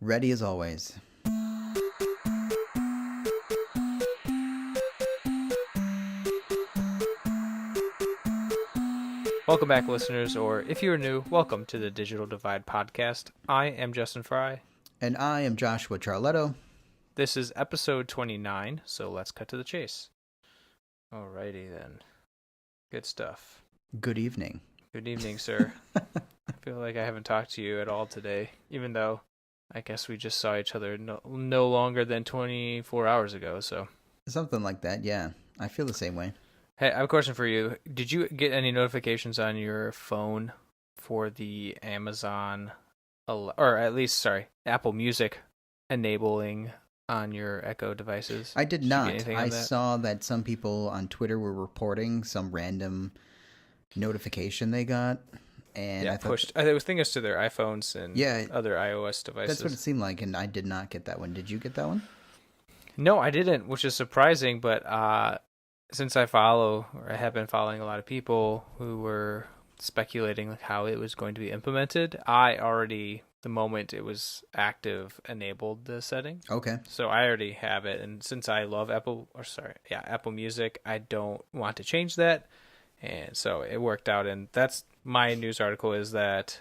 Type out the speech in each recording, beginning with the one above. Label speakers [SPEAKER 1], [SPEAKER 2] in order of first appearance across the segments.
[SPEAKER 1] Ready as always.
[SPEAKER 2] Welcome back, listeners, or if you are new, welcome to the Digital Divide podcast. I am Justin Fry.
[SPEAKER 1] And I am Joshua Charletto.
[SPEAKER 2] This is episode 29, so let's cut to the chase. Alrighty then. Good stuff.
[SPEAKER 1] Good evening.
[SPEAKER 2] Good evening, sir. I feel like I haven't talked to you at all today, even though I guess we just saw each other no longer than 24 hours ago, so.
[SPEAKER 1] Something like that, yeah. I feel the same way.
[SPEAKER 2] Hey, I have a question for you. Did you get any notifications on your phone for the Apple Music enabling on your Echo devices?
[SPEAKER 1] I did not. I saw that some people on Twitter were reporting some random notification they got. And
[SPEAKER 2] yeah, I was thinking it's to their iPhones and other iOS devices.
[SPEAKER 1] That's what it seemed like, and I did not get that one. Did you get that one?
[SPEAKER 2] No, I didn't, which is surprising, but since I have been following a lot of people who were speculating like how it was going to be implemented, I already, the moment it was active, enabled the setting.
[SPEAKER 1] Okay.
[SPEAKER 2] So I already have it, and since I love Apple Music, I don't want to change that, and so it worked out. And that's my news article, is that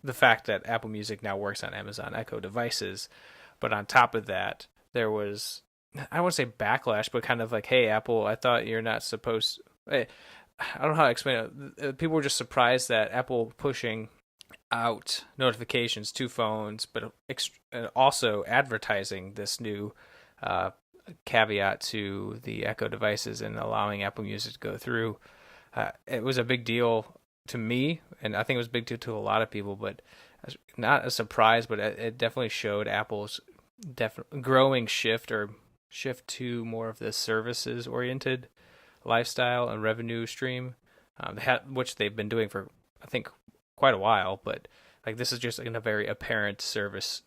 [SPEAKER 2] the fact that Apple Music now works on Amazon Echo devices, but on top of that, there was, I don't want to say backlash, but kind of like, hey, Apple, I thought you're not supposed. I don't know how to explain it. People were just surprised that Apple pushing out notifications to phones, but also advertising this new caveat to the Echo devices and allowing Apple Music to go through. It was a big deal to me, and I think it was a big deal to a lot of people, but not a surprise, but it definitely showed Apple's growing shift to more of this services-oriented lifestyle and revenue stream, which they've been doing for, I think, quite a while. But like, this is just like a very apparent service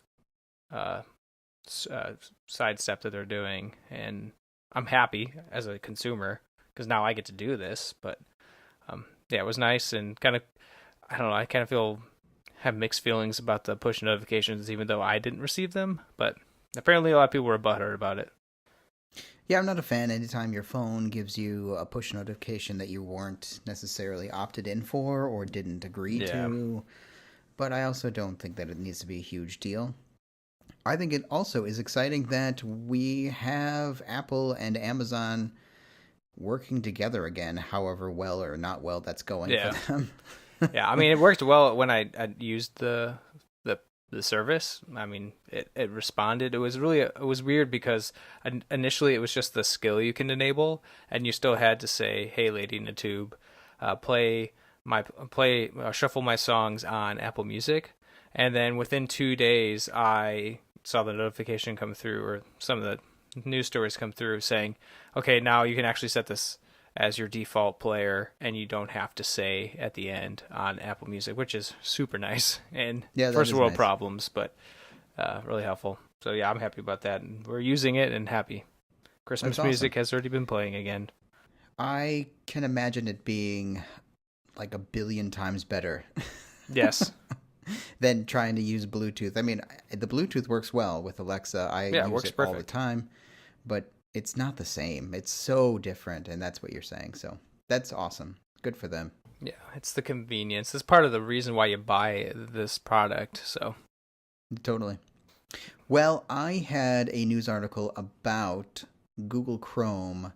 [SPEAKER 2] sidestep that they're doing, and I'm happy as a consumer because now I get to do this. But it was nice, and kind of, I don't know, I kind of have mixed feelings about the push notifications, even though I didn't receive them. But apparently, a lot of people were butthurt about it.
[SPEAKER 1] Yeah, I'm not a fan. Anytime your phone gives you a push notification that you weren't necessarily opted in for or didn't agree to. But I also don't think that it needs to be a huge deal. I think it also is exciting that we have Apple and Amazon working together again, however well or not well that's going for them.
[SPEAKER 2] Yeah, I mean, it worked well when I used the service. I mean, it responded. It was weird because initially it was just the skill you can enable, and you still had to say, "Hey, lady in the tube, shuffle my songs on Apple Music." And then within 2 days, I saw the notification come through, or some of the news stories come through saying, "Okay, now you can actually set this as your default player, and you don't have to say at the end on Apple Music," which is super nice. And first world problems, but really helpful. So yeah, I'm happy about that, and we're using it and happy. Christmas music has already been playing again.
[SPEAKER 1] I can imagine it being like 1 billion times better.
[SPEAKER 2] Yes.
[SPEAKER 1] Than trying to use Bluetooth. I mean, the Bluetooth works well with Alexa. I use it all the time, but it's not the same. It's so different, and that's what you're saying. So that's awesome. Good for them.
[SPEAKER 2] Yeah, it's the convenience. It's part of the reason why you buy this product. So
[SPEAKER 1] totally. Well, I had a news article about Google Chrome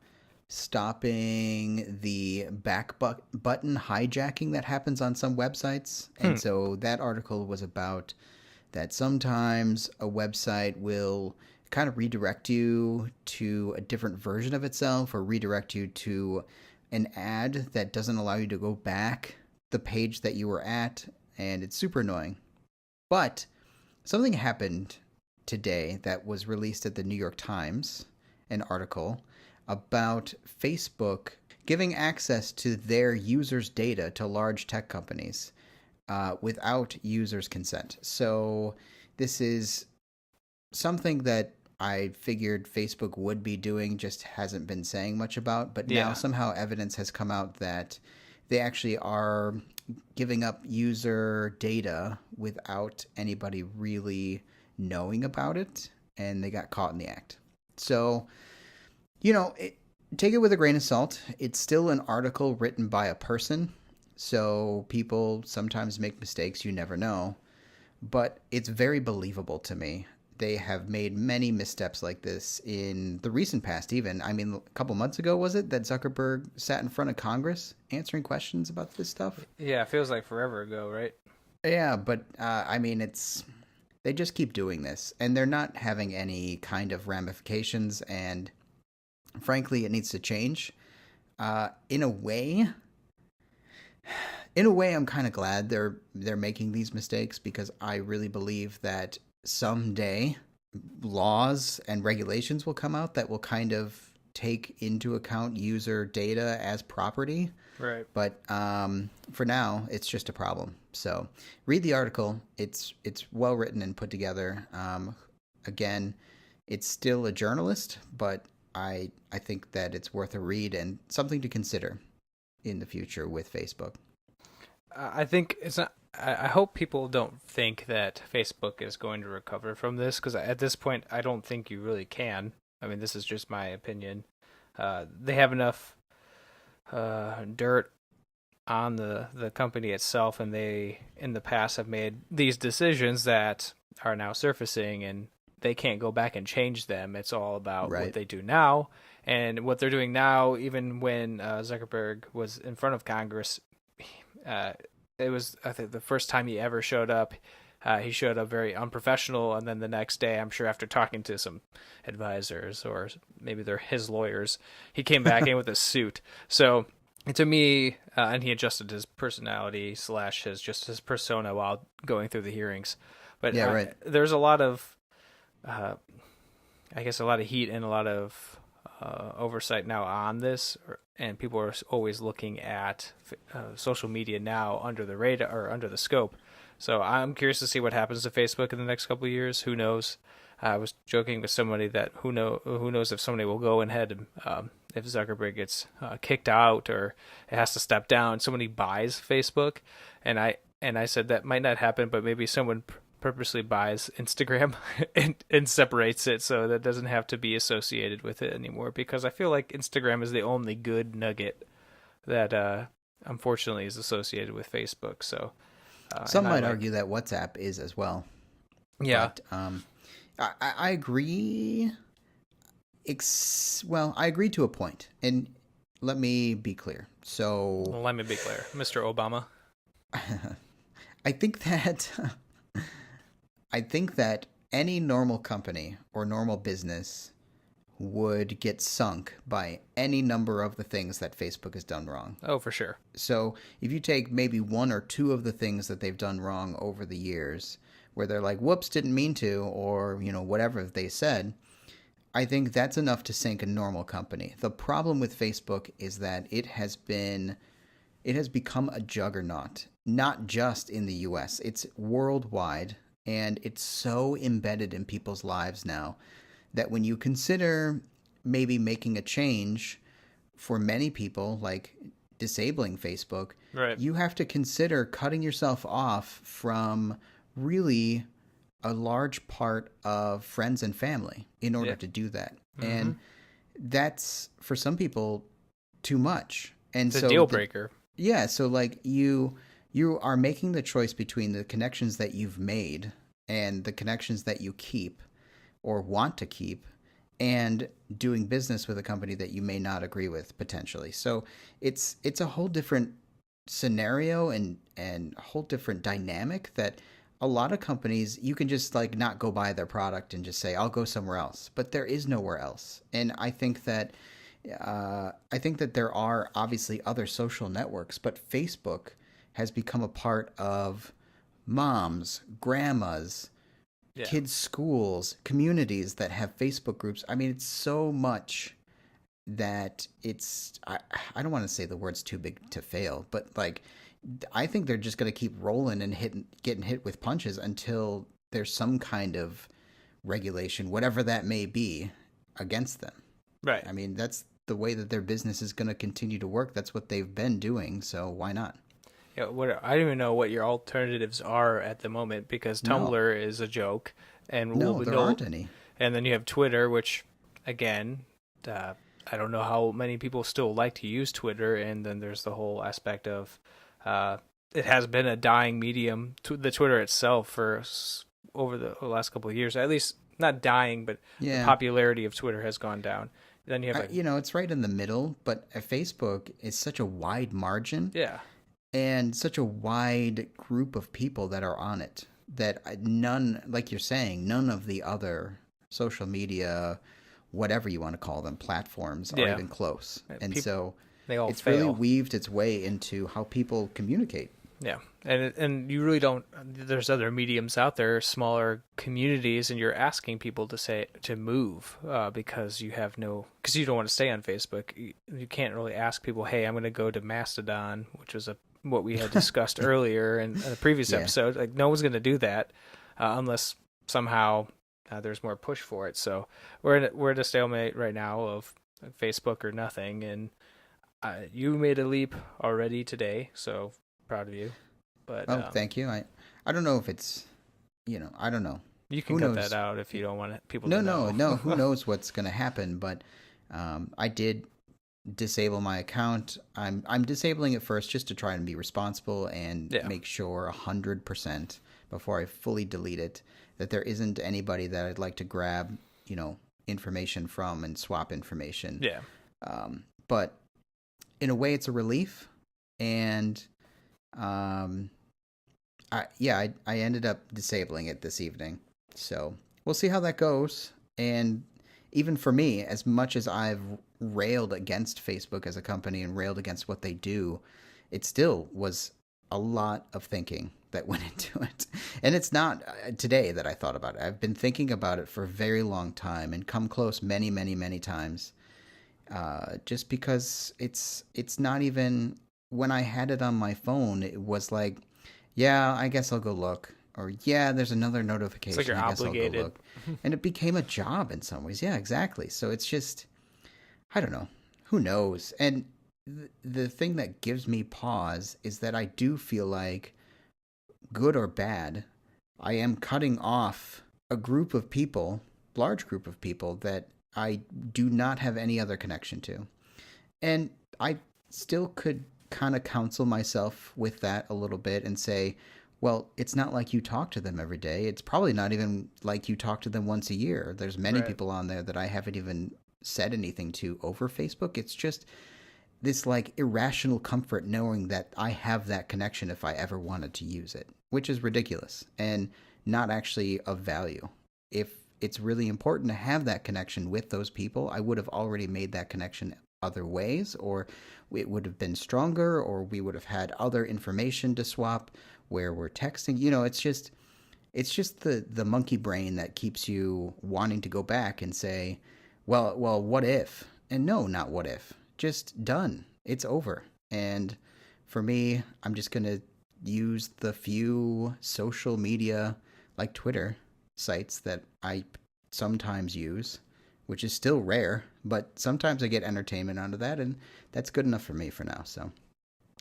[SPEAKER 1] stopping the back button hijacking that happens on some websites. And so that article was about that sometimes a website will kind of redirect you to a different version of itself, or redirect you to an ad that doesn't allow you to go back the page that you were at, and it's super annoying. But something happened today that was released at the New York Times, an article about Facebook giving access to their users' data to large tech companies without users' consent. So this is something that I figured Facebook would be doing, just hasn't been saying much about. But now somehow evidence has come out that they actually are giving up user data without anybody really knowing about it, and they got caught in the act. So, take it with a grain of salt. It's still an article written by a person, so people sometimes make mistakes. You never know. But it's very believable to me. They have made many missteps like this in the recent past, even. I mean, a couple months ago, was it, that Zuckerberg sat in front of Congress answering questions about this stuff?
[SPEAKER 2] Yeah, it feels like forever ago, right?
[SPEAKER 1] Yeah, but, I mean, they just keep doing this, and they're not having any kind of ramifications, and frankly, it needs to change. In a way, I'm kind of glad they're making these mistakes, because I really believe that someday laws and regulations will come out that will kind of take into account user data as property.
[SPEAKER 2] Right.
[SPEAKER 1] But for now, it's just a problem. So read the article. It's well written and put together. Again, it's still a journalist, but I think that it's worth a read and something to consider in the future with Facebook.
[SPEAKER 2] I think it's not. I hope people don't think that Facebook is going to recover from this, because at this point, I don't think you really can. I mean, this is just my opinion. They have enough dirt on the company itself, and they, in the past, have made these decisions that are now surfacing, and they can't go back and change them. It's all about what they do now, and what they're doing now. Even when Zuckerberg was in front of Congress, it was, I think, the first time he ever showed up. He showed up very unprofessional, and then the next day, I'm sure after talking to some advisors, or maybe they're his lawyers, he came back in with a suit. So to me, and he adjusted his personality / his persona while going through the hearings. But there's a lot of, I guess, a lot of heat and a lot of oversight now on this, and people are always looking at social media now under the radar or under the scope. So I'm curious to see what happens to Facebook in the next couple of years. Who knows? I was joking with somebody that who knows if somebody will go ahead and if Zuckerberg gets kicked out or it has to step down, somebody buys Facebook, and I said that might not happen, but maybe someone purposely buys Instagram and separates it so that doesn't have to be associated with it anymore, because I feel like Instagram is the only good nugget that unfortunately is associated with Facebook. So
[SPEAKER 1] some might argue that WhatsApp is as well.
[SPEAKER 2] Yeah.
[SPEAKER 1] But, I agree. I agree to a point, and let me be clear. So
[SPEAKER 2] let me be clear, Mr. Obama.
[SPEAKER 1] I think that any normal company or normal business would get sunk by any number of the things that Facebook has done wrong.
[SPEAKER 2] Oh, for sure.
[SPEAKER 1] So if you take maybe one or two of the things that they've done wrong over the years, where they're like, whoops, didn't mean to, or, whatever they said, I think that's enough to sink a normal company. The problem with Facebook is that it has become a juggernaut, not just in the US. It's worldwide, and it's so embedded in people's lives now that when you consider maybe making a change for many people, like disabling Facebook, you have to consider cutting yourself off from really a large part of friends and family in order to do that. Mm-hmm. And that's, for some people, too much. And
[SPEAKER 2] it's a deal breaker.
[SPEAKER 1] So like you are making the choice between the connections that you've made and the connections that you keep or want to keep, and doing business with a company that you may not agree with potentially. So it's a whole different scenario and a whole different dynamic that a lot of companies, you can just like not go buy their product and just say, I'll go somewhere else. But there is nowhere else. And I think that there are obviously other social networks, but Facebook has become a part of moms, grandmas, kids' schools, communities that have Facebook groups. I mean, it's so much that I don't want to say the word's too big to fail, but like, I think they're just going to keep rolling and getting hit with punches until there's some kind of regulation, whatever that may be, against them.
[SPEAKER 2] Right.
[SPEAKER 1] I mean, that's the way that their business is going to continue to work. That's what they've been doing. So why not?
[SPEAKER 2] Yeah, what I don't even know what your alternatives are at the moment because
[SPEAKER 1] No,
[SPEAKER 2] Tumblr is a joke, and
[SPEAKER 1] no, there aren't any.
[SPEAKER 2] and then you have Twitter, which again, uh, I don't know how many people still like to use Twitter, and then there's the whole aspect of uh, it has been a dying medium, to the Twitter itself for over the last couple of years, at least not dying, but the
[SPEAKER 1] Yeah,
[SPEAKER 2] popularity of Twitter has gone down. Then you have a
[SPEAKER 1] it's right in the middle, but Facebook is such a wide margin
[SPEAKER 2] yeah.
[SPEAKER 1] and such a wide group of people that are on it that none, like you're saying, none of the other social media, whatever you want to call them, platforms are
[SPEAKER 2] Yeah,
[SPEAKER 1] even close. And
[SPEAKER 2] people
[SPEAKER 1] so
[SPEAKER 2] they all
[SPEAKER 1] it's really
[SPEAKER 2] fail.
[SPEAKER 1] weaved its way into how people communicate.
[SPEAKER 2] Yeah, and you really don't. There's other mediums out there, smaller communities, and you're asking people to move because you have no because you don't want to stay on Facebook. You can't really ask people, hey, I'm going to go to Mastodon, which was what we had discussed earlier in a previous
[SPEAKER 1] Yeah.
[SPEAKER 2] episode. Like no one's going to do that unless somehow there's more push for it. So we're at a stalemate right now of Facebook or nothing, and you made a leap already today, so proud of you. But
[SPEAKER 1] Oh, thank you. I don't know if it's, I don't know.
[SPEAKER 2] you can
[SPEAKER 1] Who
[SPEAKER 2] cut
[SPEAKER 1] knows?
[SPEAKER 2] that out if you don't want people
[SPEAKER 1] No,
[SPEAKER 2] to
[SPEAKER 1] no,
[SPEAKER 2] know.
[SPEAKER 1] no. Who knows what's going to happen? But I did disable my account. I'm disabling it first just to try and be responsible and
[SPEAKER 2] Yeah.
[SPEAKER 1] make sure 100% before I fully delete it that there isn't anybody that I'd like to grab, information from and swap information.
[SPEAKER 2] Yeah.
[SPEAKER 1] But in a way, it's a relief, and I ended up disabling it this evening. So we'll see how that goes. And even for me, as much as I've railed against Facebook as a company and railed against what they do, it still was a lot of thinking that went into it. And it's not today that I thought about it. I've been thinking about it for a very long time and come close many, many, many times. Just because it's not even when I had it on my phone, it was like, yeah, I guess I'll go look. Or, yeah, there's another notification.
[SPEAKER 2] It's like you're
[SPEAKER 1] I guess
[SPEAKER 2] obligated.
[SPEAKER 1] I'll go look. And it became a job in some ways. Yeah, exactly. So it's just, I don't know. Who knows? And the thing that gives me pause is that I do feel like, good or bad, I am cutting off a group of people, large group of people, that I do not have any other connection to. And I still could kind of counsel myself with that a little bit and say, well, it's not like you talk to them every day. It's probably not even like you talk to them once a year. There's many
[SPEAKER 2] Right.
[SPEAKER 1] people on there that I haven't even said anything to over Facebook. It's just this like irrational comfort knowing that I have that connection if I ever wanted to use it, which is ridiculous and not actually of value. If it's really important to have that connection with those people, I would have already made that connection other ways, or it would have been stronger, or we would have had other information to swap where we're texting. It's just the monkey brain that keeps you wanting to go back and say, well, what if? And no, not what if. Just done. It's over. And for me, I'm just going to use the few social media like Twitter sites that I sometimes use, which is still rare, but sometimes I get entertainment out of that, and that's good enough for me for now. So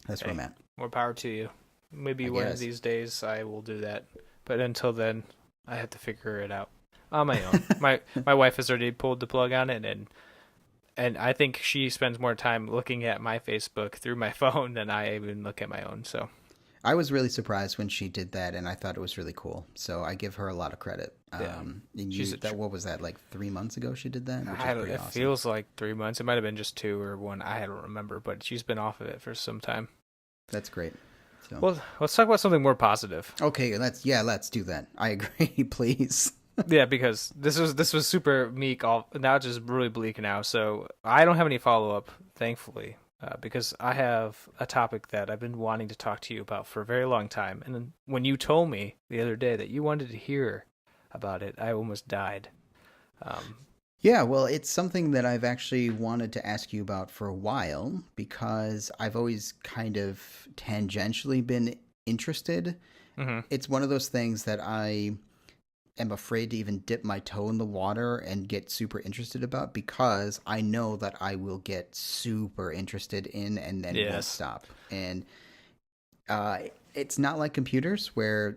[SPEAKER 1] that's where I'm at.
[SPEAKER 2] More power to you. Maybe
[SPEAKER 1] I
[SPEAKER 2] one
[SPEAKER 1] guess.
[SPEAKER 2] of these days I will do that. But until then, I have to figure it out on my own. my wife has already pulled the plug on it, and I think she spends more time looking at my Facebook through my phone than I even look at my own. So
[SPEAKER 1] I was really surprised when she did that, and I thought it was really cool. So I give her a lot of credit.
[SPEAKER 2] Yeah.
[SPEAKER 1] What was that, like 3 months ago she did that? Which is pretty
[SPEAKER 2] it
[SPEAKER 1] awesome.
[SPEAKER 2] feels like 3 months. It might have been just 2 or 1. I don't remember, but she's been off of it for some time.
[SPEAKER 1] That's great. So.
[SPEAKER 2] Well, let's talk about something more positive.
[SPEAKER 1] Okay, let's do that. I agree, please.
[SPEAKER 2] Yeah, because this was super meek. Now it's just really bleak now. So I don't have any follow up, thankfully, because I have a topic that I've been wanting to talk to you about for a very long time. And then when you told me the other day that you wanted to hear about it, I almost died.
[SPEAKER 1] Yeah, well, it's something that I've actually wanted to ask you about for a while because I've always kind of tangentially been interested.
[SPEAKER 2] Mm-hmm.
[SPEAKER 1] It's one of those things that I am afraid to even dip my toe in the water and get super interested about because I know that I will get super interested in and then won't
[SPEAKER 2] Yes.
[SPEAKER 1] stop. And uh, it's not like computers where,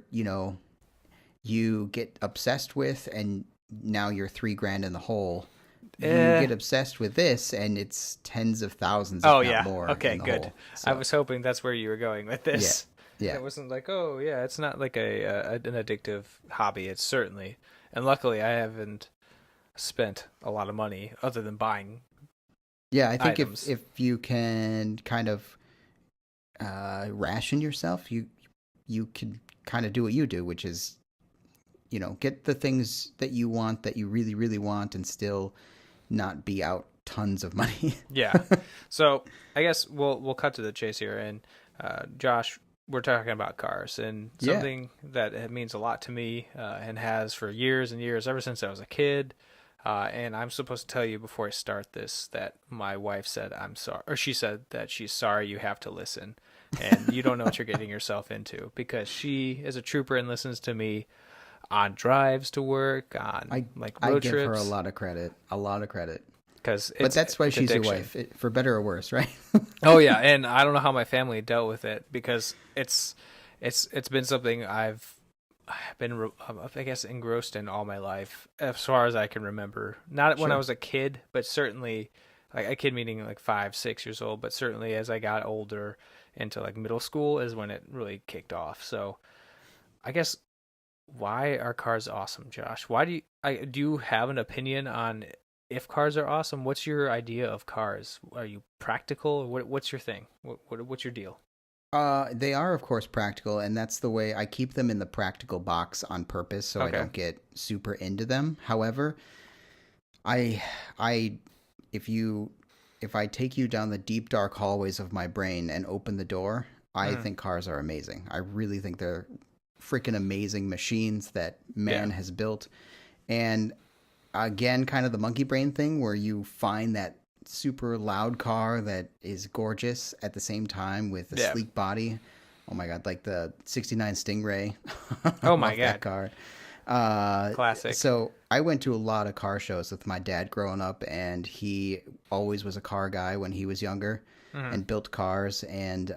[SPEAKER 1] you get obsessed with and now you're 3 grand in the hole. You
[SPEAKER 2] Eh.
[SPEAKER 1] get obsessed with this and it's tens of thousands, if
[SPEAKER 2] Oh
[SPEAKER 1] not
[SPEAKER 2] yeah.
[SPEAKER 1] more,
[SPEAKER 2] Okay,
[SPEAKER 1] in the
[SPEAKER 2] good.
[SPEAKER 1] hole.
[SPEAKER 2] I
[SPEAKER 1] So
[SPEAKER 2] was hoping that's where you were going with
[SPEAKER 1] yeah,
[SPEAKER 2] this. And
[SPEAKER 1] yeah,
[SPEAKER 2] it wasn't like, oh yeah, it's not like an addictive hobby. It's certainly, and luckily I haven't spent a lot of money other than buying
[SPEAKER 1] yeah. I think if
[SPEAKER 2] items.
[SPEAKER 1] if you can kind of ration yourself, you can kind of do what you do, which is get the things that you want, that you really really want, and still not be out tons of money.
[SPEAKER 2] Yeah. So I guess we'll cut to the chase here. And Josh, we're talking about cars and
[SPEAKER 1] Yeah.
[SPEAKER 2] something that it means a lot to me and has for years and years, ever since I was a kid. And I'm supposed to tell you before I start this that my wife said I'm sorry, or she said that she's sorry you have to listen, and you don't know what you're getting yourself into, because she is a trooper and listens to me on drives to work, on
[SPEAKER 1] I
[SPEAKER 2] like
[SPEAKER 1] I
[SPEAKER 2] road
[SPEAKER 1] give her a
[SPEAKER 2] trips,
[SPEAKER 1] lot of credit, a lot of credit.
[SPEAKER 2] because
[SPEAKER 1] But that's why
[SPEAKER 2] it's
[SPEAKER 1] she's your
[SPEAKER 2] addiction.
[SPEAKER 1] wife, for better or worse, right?
[SPEAKER 2] Oh yeah, and I don't know how my family dealt with it, because it's been something I've been I guess engrossed in all my life, as far as I can remember. Not when I
[SPEAKER 1] Sure.
[SPEAKER 2] was a kid, but certainly like a kid meaning like 5, 6 years old, but certainly as I got older into like middle school is when it really kicked off. So I guess, why are cars awesome, Josh? Why do you have an opinion on if cars are awesome? What's your idea of cars? Are you practical? What's your thing? What's your deal?
[SPEAKER 1] They are of course practical, and that's the way I keep them in the practical box on purpose, so I
[SPEAKER 2] Okay.
[SPEAKER 1] don't get super into them. However, I, I, if you, if I take you down the deep dark hallways of my brain and open the door, I
[SPEAKER 2] Mm,
[SPEAKER 1] think cars are amazing. I really think they're freaking amazing machines that
[SPEAKER 2] yeah.
[SPEAKER 1] man has built. And again, kind of the monkey brain thing where you find that super loud car that is gorgeous at the same time with a
[SPEAKER 2] Yeah.
[SPEAKER 1] sleek body. Oh my god, like the '69 Stingray. I
[SPEAKER 2] Oh my
[SPEAKER 1] love that
[SPEAKER 2] God.
[SPEAKER 1] car. Uh,
[SPEAKER 2] Classic.
[SPEAKER 1] so I went to a lot of car shows with my dad growing up, and he always was a car guy when he was younger
[SPEAKER 2] Mm.
[SPEAKER 1] and built cars, and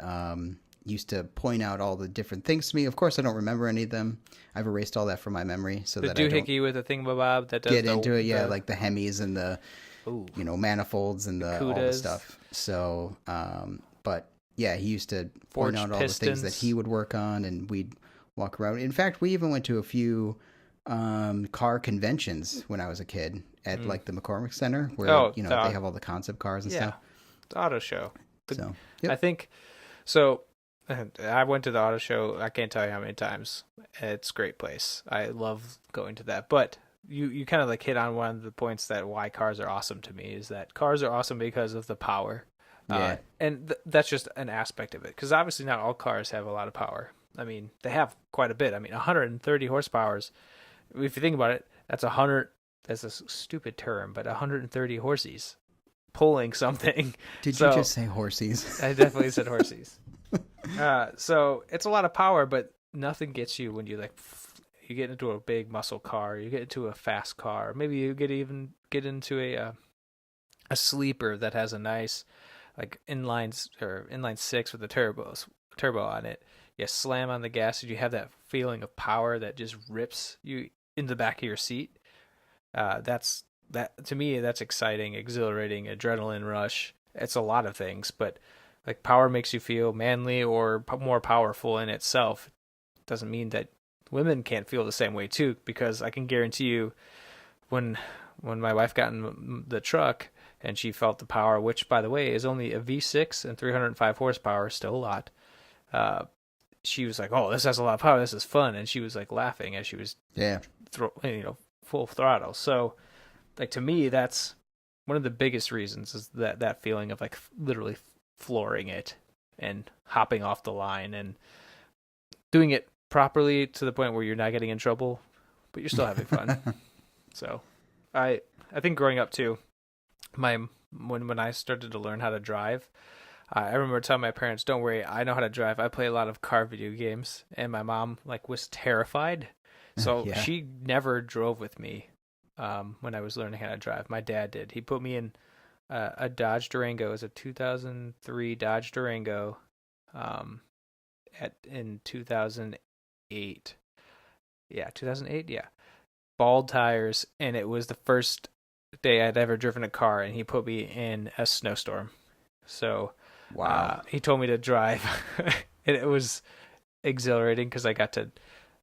[SPEAKER 1] used to point out all the different things to me. Of course, I don't remember any of them. I've erased all that from my memory so
[SPEAKER 2] The
[SPEAKER 1] that I don't
[SPEAKER 2] doohickey with the thingamabob that does
[SPEAKER 1] get into it. Yeah,
[SPEAKER 2] the
[SPEAKER 1] like the Hemis and the
[SPEAKER 2] ooh,
[SPEAKER 1] manifolds and
[SPEAKER 2] the
[SPEAKER 1] the all the
[SPEAKER 2] Cudas,
[SPEAKER 1] stuff. So, but yeah, he used to point
[SPEAKER 2] forged
[SPEAKER 1] out all the things that
[SPEAKER 2] pistons.
[SPEAKER 1] he would work on, and we'd walk around. In fact, we even went to a few car conventions when I was a kid at
[SPEAKER 2] Mm.
[SPEAKER 1] like the McCormick Center, where
[SPEAKER 2] Oh,
[SPEAKER 1] they have all the concept cars and
[SPEAKER 2] yeah,
[SPEAKER 1] stuff.
[SPEAKER 2] the auto show.
[SPEAKER 1] So,
[SPEAKER 2] I
[SPEAKER 1] yep.
[SPEAKER 2] think so. I went to the auto show. I can't tell you how many times. It's a great place. I love going to that. But you kind of like hit on one of the points that why cars are awesome to me is that cars are awesome because of the power.
[SPEAKER 1] Yeah.
[SPEAKER 2] And that's just an aspect of it. Because obviously not all cars have a lot of power. I mean, they have quite a bit. I mean, 130 horsepower. If you think about it, that's 100. That's a stupid term, but 130 horsies pulling something.
[SPEAKER 1] Did you
[SPEAKER 2] So
[SPEAKER 1] just say horsies?
[SPEAKER 2] I definitely said horsies. So it's a lot of power, but nothing gets you when you like you get into a big muscle car, you get into a fast car, maybe you get into a sleeper that has a nice like inline six with a turbo on it. You slam on the gas, and you have that feeling of power that just rips you in the back of your seat. That's that to me. That's exciting, exhilarating, adrenaline rush. It's a lot of things, but like power makes you feel manly or more powerful in itself. Doesn't mean that women can't feel the same way too, because I can guarantee you, when my wife got in the truck and she felt the power, which by the way is only a V6 and 305 horsepower, still a lot. Uh, she was like, "Oh, this has a lot of power. This is fun," and she was like laughing as she was
[SPEAKER 1] Yeah.
[SPEAKER 2] full throttle. So like to me, that's one of the biggest reasons is that feeling of like literally flooring it and hopping off the line and doing it properly to the point where you're not getting in trouble, but you're still having fun. So I think growing up too, my when I started to learn how to drive, I remember telling my parents, "Don't worry, I know how to drive. I play a lot of car video games." And my mom like was terrified, so
[SPEAKER 1] Yeah.
[SPEAKER 2] she never drove with me when I was learning how to drive. My dad did. He put me in a Dodge Durango. It was a 2003 Dodge Durango, um, in 2008. Yeah, 2008. Yeah, bald tires, and it was the first day I'd ever driven a car, and he put me in a snowstorm. So
[SPEAKER 1] Wow.
[SPEAKER 2] he told me to drive, and it was exhilarating because I got to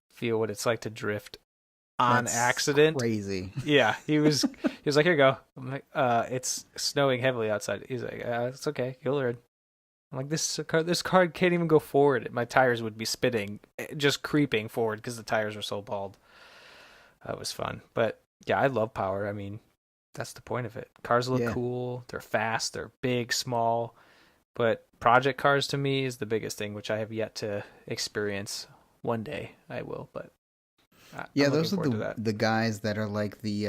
[SPEAKER 2] feel what it's like to drift on
[SPEAKER 1] That's
[SPEAKER 2] accident.
[SPEAKER 1] crazy.
[SPEAKER 2] Yeah, he was like, "Here you go." I'm like, "It's snowing heavily outside." He's like, "It's okay, you'll learn." I'm like, "This car can't even go forward. My tires would be spitting, just creeping forward because the tires are so bald." That was fun, but yeah, I love power. I mean, that's the point of it. Cars look
[SPEAKER 1] Yeah.
[SPEAKER 2] cool. They're fast. They're big, small. But project cars to me is the biggest thing, which I have yet to experience. One day I will, but
[SPEAKER 1] Yeah,
[SPEAKER 2] I'm looking
[SPEAKER 1] those are
[SPEAKER 2] forward to that.
[SPEAKER 1] the guys that are like the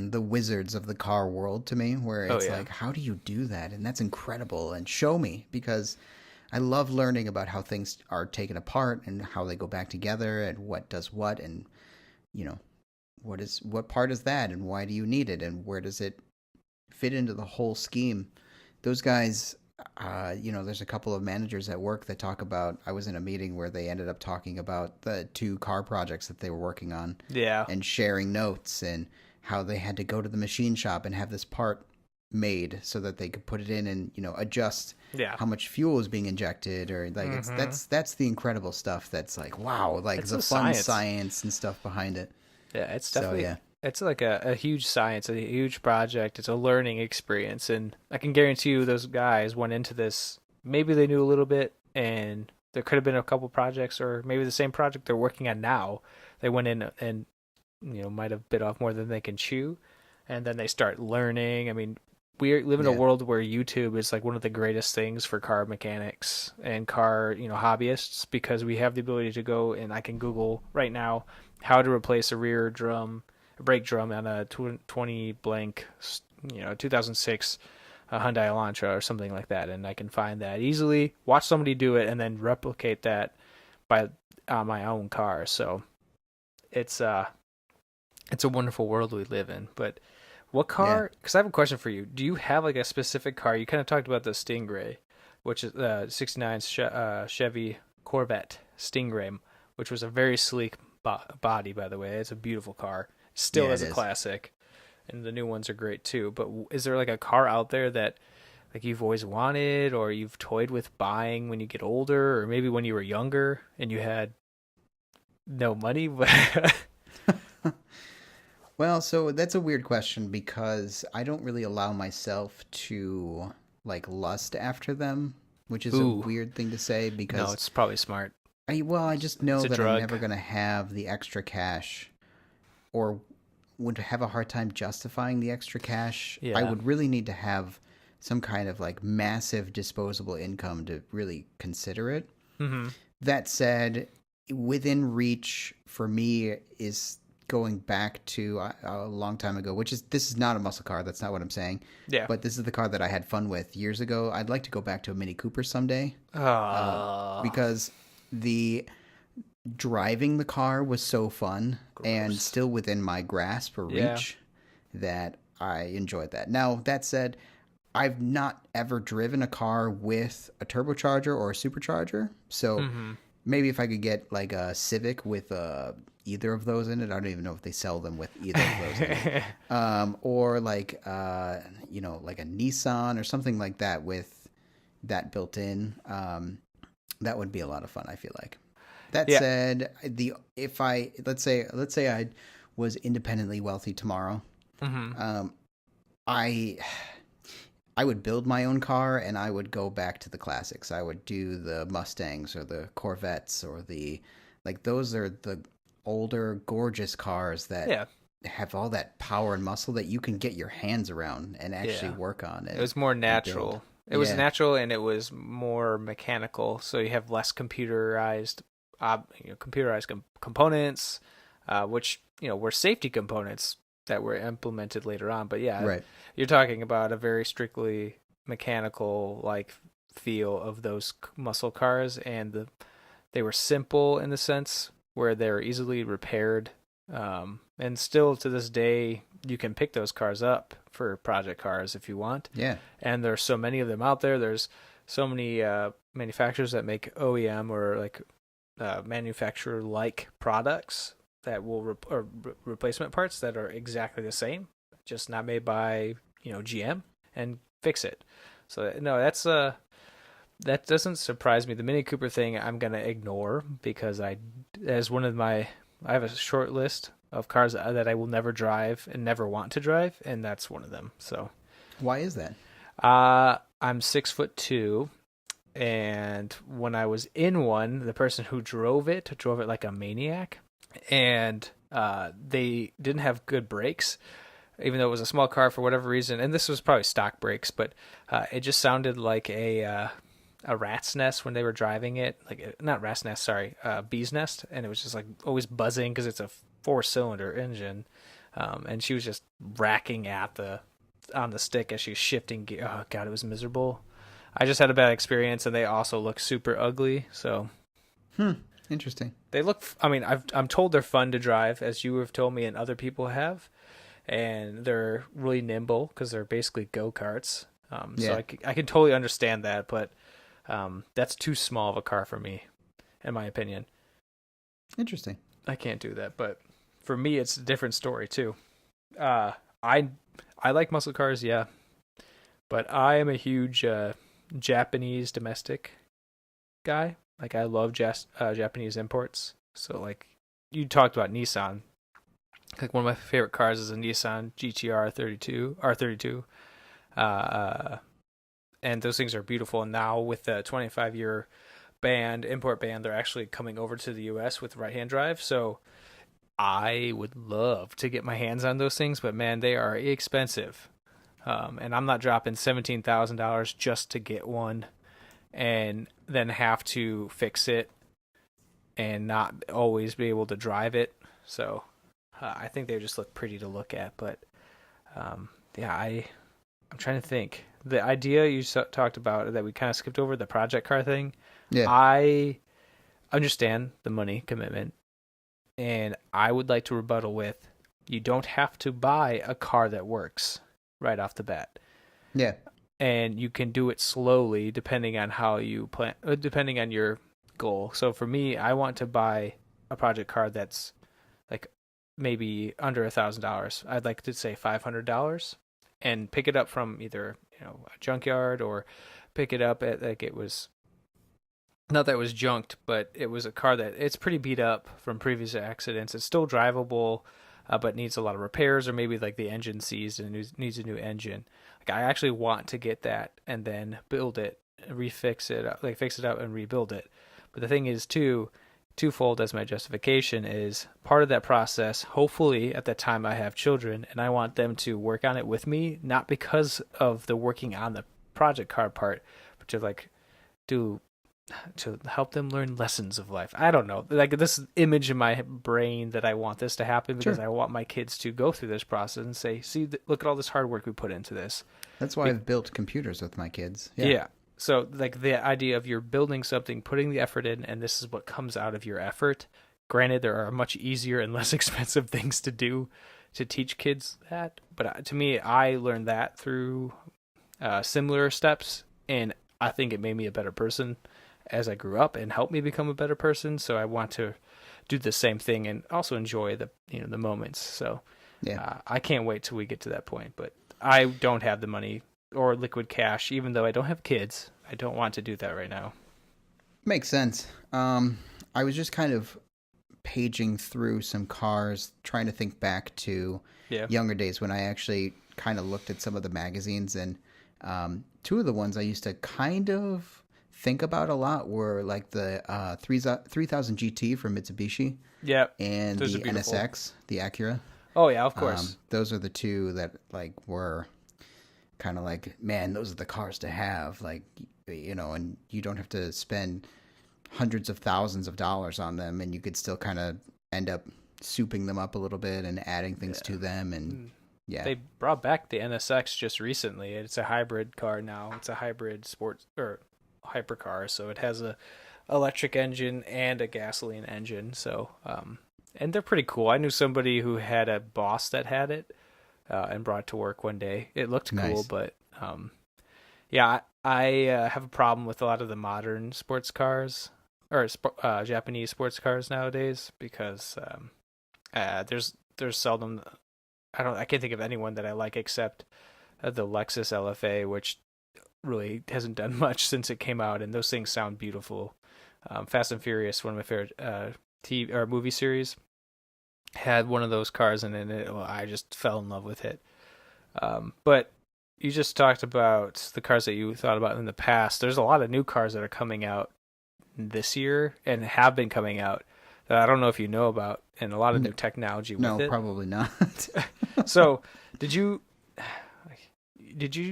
[SPEAKER 1] the wizards of the car world to me, where
[SPEAKER 2] Oh
[SPEAKER 1] it's
[SPEAKER 2] yeah.
[SPEAKER 1] like, how do you do that? And that's incredible. And show me, because I love learning about how things are taken apart and how they go back together and what does what, and you know, what part is that and why do you need it and where does it fit into the whole scheme. Those guys, there's a couple of managers at work that talk about. I was in a meeting where they ended up talking about the two car projects that they were working on
[SPEAKER 2] Yeah.
[SPEAKER 1] and sharing notes and how they had to go to the machine shop and have this part made so that they could put it in and adjust
[SPEAKER 2] Yeah.
[SPEAKER 1] how much fuel is being injected, or like that's the incredible stuff. That's like, wow, like
[SPEAKER 2] It's
[SPEAKER 1] the
[SPEAKER 2] a
[SPEAKER 1] fun
[SPEAKER 2] science.
[SPEAKER 1] science and stuff behind it.
[SPEAKER 2] Yeah, it's
[SPEAKER 1] So
[SPEAKER 2] definitely
[SPEAKER 1] yeah.
[SPEAKER 2] it's like a huge science, a huge project. It's a learning experience, and I can guarantee you those guys went into this. Maybe they knew a little bit, and there could have been a couple projects, or maybe the same project they're working on now. They went in and might have bit off more than they can chew, and then they start learning. I mean, we live in a
[SPEAKER 1] Yeah.
[SPEAKER 2] world where YouTube is like one of the greatest things for car mechanics and car hobbyists, because we have the ability to go and I can Google right now how to replace a brake drum on a 20 blank 2006 Hyundai Elantra or something like that, and I can find that easily, watch somebody do it, and then replicate that by my own car. So it's a wonderful world we live in. But what
[SPEAKER 1] Yeah.
[SPEAKER 2] car? Because I have a question for you. Do you have like a specific car? You kind of talked about the Stingray, which is '69 Chevy Corvette Stingray, which was a very sleek body, by the way. It's a beautiful car. Still
[SPEAKER 1] Yeah,
[SPEAKER 2] is
[SPEAKER 1] it
[SPEAKER 2] a
[SPEAKER 1] is.
[SPEAKER 2] classic, and the new ones are great too. But is there like a car out there that like you've always wanted, or you've toyed with buying when you get older, or maybe when you were younger and you had no money?
[SPEAKER 1] Well, so that's a weird question because I don't really allow myself to like lust after them, which is a
[SPEAKER 2] Ooh,
[SPEAKER 1] weird thing to say
[SPEAKER 2] no,
[SPEAKER 1] because
[SPEAKER 2] it's probably smart.
[SPEAKER 1] I just know
[SPEAKER 2] It's a
[SPEAKER 1] that I'm
[SPEAKER 2] drug.
[SPEAKER 1] never going to have the extra cash, or would have a hard time justifying the extra cash. I
[SPEAKER 2] Yeah.
[SPEAKER 1] would really need to have some kind of like massive disposable income to really consider it.
[SPEAKER 2] Mm-hmm.
[SPEAKER 1] That said, within reach for me is going back to a long time ago, which is this is not a muscle car. That's not what I'm saying.
[SPEAKER 2] Yeah.
[SPEAKER 1] But this is the car that I had fun with years ago. I'd like to go back to a Mini Cooper someday,
[SPEAKER 2] Oh,
[SPEAKER 1] because the driving the car was so fun and
[SPEAKER 2] gross.
[SPEAKER 1] still within my grasp or
[SPEAKER 2] Yeah.
[SPEAKER 1] reach that I enjoyed that. Now, that said, I've not ever driven a car with a turbocharger or a supercharger. So
[SPEAKER 2] Mm-hmm.
[SPEAKER 1] maybe if I could get like a Civic with either of those in it. I don't even know if they sell them with either of those in it. Or like like a Nissan or something like that with that built in. That would be a lot of fun, I feel like. That
[SPEAKER 2] Yeah.
[SPEAKER 1] said, the if I let's say I was independently wealthy tomorrow,
[SPEAKER 2] Mm-hmm.
[SPEAKER 1] I I would build my own car and I would go back to the classics. I would do the Mustangs or the Corvettes or the like those are the older gorgeous cars that
[SPEAKER 2] Yeah.
[SPEAKER 1] have all that power and muscle that you can get your hands around and actually
[SPEAKER 2] Yeah.
[SPEAKER 1] work on
[SPEAKER 2] It was more
[SPEAKER 1] and build.
[SPEAKER 2] natural. It was
[SPEAKER 1] Yeah,
[SPEAKER 2] natural, and it was more mechanical. So you have less computerized components, which were safety components that were implemented later on. But yeah,
[SPEAKER 1] right.
[SPEAKER 2] you're talking about a very strictly mechanical like feel of those muscle cars, and they were simple in the sense where they're easily repaired. And still to this day, you can pick those cars up for project cars if you want.
[SPEAKER 1] Yeah.
[SPEAKER 2] And there's so many of them out there. There's so many manufacturers that make OEM or like manufacturer like products that will replacement parts that are exactly the same, just not made by GM, and fix it. So no, that doesn't surprise me. The Mini Cooper thing I'm gonna ignore because I have a short list of cars that I will never drive and never want to drive, and that's one of them. So
[SPEAKER 1] Why is that?
[SPEAKER 2] I'm 6'2", and when I was in one, the person who drove it like a maniac, and they didn't have good brakes, even though it was a small car for whatever reason. And this was probably stock brakes, but it just sounded like a rat's nest when they were driving it. Like, not rat's nest, sorry, bee's nest, and it was just like always buzzing because it's a 4-cylinder engine. And she was just racking on the stick as she was shifting gear. Oh god, it was miserable. I just had a bad experience, and they also look super ugly. So,
[SPEAKER 1] Interesting.
[SPEAKER 2] they look. I mean, I'm told they're fun to drive, as you have told me, and other people have, and they're really nimble because they're basically go-karts. So I can totally understand that, but that's too small of a car for me, in my opinion.
[SPEAKER 1] Interesting.
[SPEAKER 2] I can't do that, but for me, it's a different story too. I like muscle cars, yeah, but I am a huge Japanese domestic guy. Like, I love Japanese imports. So, like, you talked about Nissan. Like, one of my favorite cars is a Nissan GTR R32. And those things are beautiful. And now with the 25-year import ban, they're actually coming over to the US with right-hand drive. So I would love to get my hands on those things, but man, they are expensive. And I'm not dropping $17,000 just to get one and then have to fix it and not always be able to drive it. So I think they just look pretty to look at. But I'm trying to think. The idea you talked about that we kind of skipped over, the project car thing,
[SPEAKER 1] Yeah.
[SPEAKER 2] I understand the money commitment. And I would like to rebuttal with, you don't have to buy a car that works right off the bat.
[SPEAKER 1] Yeah.
[SPEAKER 2] And you can do it slowly depending on how you plan, depending on your goal. So for me, I want to buy a project car that's like maybe under $1,000. I'd like to say $500 and pick it up from either, a junkyard, or pick it up at, like, it was, not that it was junked, but it was a car that it's pretty beat up from previous accidents. It's still drivable, but needs a lot of repairs, or maybe like the engine seized and needs a new engine. Like, I actually want to get that and then build it, fix it up and rebuild it. But the thing is twofold as my justification is part of that process. Hopefully at that time I have children and I want them to work on it with me, not because of the working on the project car part, but to help them learn lessons of life. I don't know, like, this image in my brain that I want this to happen because I want my kids to go through this process and say, see, look at all this hard work we put into this.
[SPEAKER 1] That's why I've built computers with my kids.
[SPEAKER 2] Yeah. So, like, the idea of you're building something, putting the effort in, and this is what comes out of your effort. Granted, there are much easier and less expensive things to do to teach kids that. But to me, I learned that through similar steps, and I think it made me a better person as I grew up and helped me become a better person. So I want to do the same thing and also enjoy the moments. So I can't wait till we get to that point. But I don't have the money or liquid cash, even though I don't have kids. I don't want to do that right now.
[SPEAKER 1] Makes sense. I was just kind of paging through some cars, trying to think back to younger days when I actually kind of looked at some of the magazines, and two of the ones I used to kind of think about a lot were like the 3000 GT from Mitsubishi, and the NSX, the Acura.
[SPEAKER 2] Oh yeah, of course.
[SPEAKER 1] Those are the two that like were kind of like, man, those are the cars to have, like, and you don't have to spend hundreds of thousands of dollars on them, and you could still kind of end up souping them up a little bit and adding things to them. And
[SPEAKER 2] they brought back the NSX just recently. It's a hybrid car now. It's a hybrid sports or hypercar, so it has a electric engine and a gasoline engine. So and they're pretty cool. I knew somebody who had a boss that had it and brought it to work one day. It looked cool, but I have a problem with a lot of the modern sports cars or Japanese sports cars nowadays because there's seldom I can't think of anyone that I like except the Lexus LFA, which really hasn't done much since it came out, and those things sound beautiful. Fast and Furious, one of my favorite TV or movie series, had one of those cars in it. Well, I just fell in love with it. But you just talked about the cars that you thought about in the past. There's a lot of new cars that are coming out this year and have been coming out that I don't know if you know about, and a lot of new technology with it.
[SPEAKER 1] No, probably not.
[SPEAKER 2] So, did you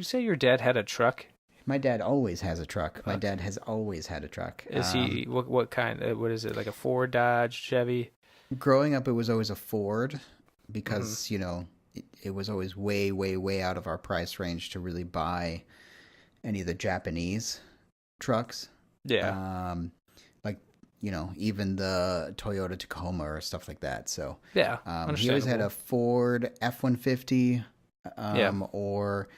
[SPEAKER 2] say your dad had a truck?
[SPEAKER 1] My dad always has a truck. My dad has always had a truck.
[SPEAKER 2] Is he what kind? What is it, like a Ford, Dodge, Chevy?
[SPEAKER 1] Growing up, it was always a Ford because it was always way, way, way out of our price range to really buy any of the Japanese trucks.
[SPEAKER 2] Yeah.
[SPEAKER 1] Like, even the Toyota Tacoma or stuff like that. So
[SPEAKER 2] Yeah.
[SPEAKER 1] He always had a Ford F-150,
[SPEAKER 2] Yeah.
[SPEAKER 1] or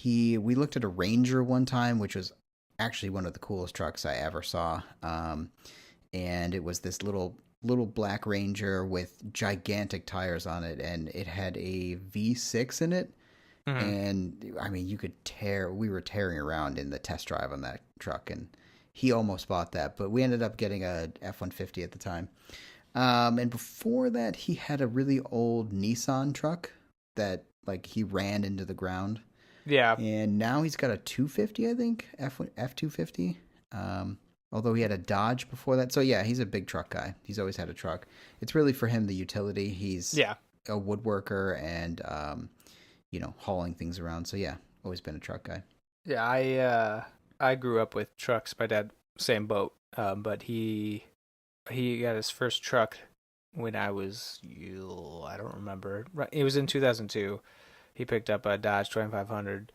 [SPEAKER 1] we looked at a Ranger one time, which was actually one of the coolest trucks I ever saw. And it was this little black Ranger with gigantic tires on it, and it had a V6 in it.
[SPEAKER 2] Mm-hmm.
[SPEAKER 1] And I mean, we were tearing around in the test drive on that truck, and he almost bought that, but we ended up getting a F-150 at the time. And before that, he had a really old Nissan truck that he ran into the ground.
[SPEAKER 2] Yeah.
[SPEAKER 1] And now he's got a 250, I think, F-250. Although he had a Dodge before that. So yeah, he's a big truck guy. He's always had a truck. It's really for him the utility. He's a woodworker and hauling things around. So yeah, always been a truck guy.
[SPEAKER 2] Yeah, I grew up with trucks. My dad, same boat. But he got his first truck when I don't remember. It was in 2002. He picked up a Dodge 2500,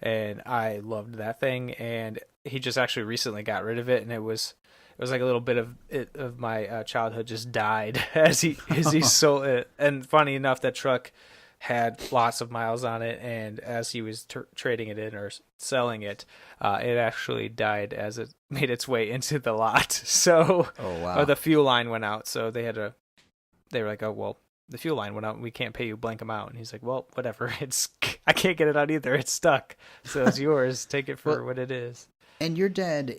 [SPEAKER 2] and I loved that thing. And he just actually recently got rid of it, and it was like a little bit of my childhood just died as he sold it. And funny enough, that truck had lots of miles on it, and as he was trading it in or selling it, it actually died as it made its way into the lot. So,
[SPEAKER 1] oh wow,
[SPEAKER 2] the fuel line went out, so they were like, oh well, the fuel line went out, and we can't pay you blank amount. And he's like, well, whatever, I can't get it out either, it's stuck, so it's yours. Take it for what it is.
[SPEAKER 1] And your dad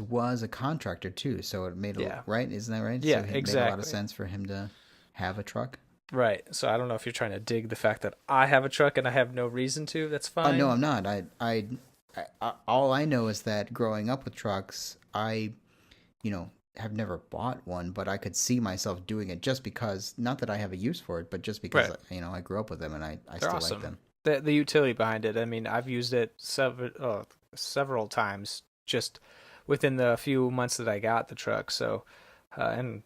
[SPEAKER 1] was a contractor too, so it made right? Isn't that right?
[SPEAKER 2] Yeah,
[SPEAKER 1] so it
[SPEAKER 2] exactly.
[SPEAKER 1] Made a lot of sense for him to have a truck.
[SPEAKER 2] Right. So I don't know if you're trying to dig the fact that I have a truck and I have no reason to. That's fine.
[SPEAKER 1] No, I'm not. I all I know is that growing up with trucks, I have never bought one, but I could see myself doing it just because, not that I have a use for it, but just because I grew up with them and I still
[SPEAKER 2] awesome.
[SPEAKER 1] like them.
[SPEAKER 2] The utility behind it. I mean, I've used it several times just within the few months that I got the truck. So, and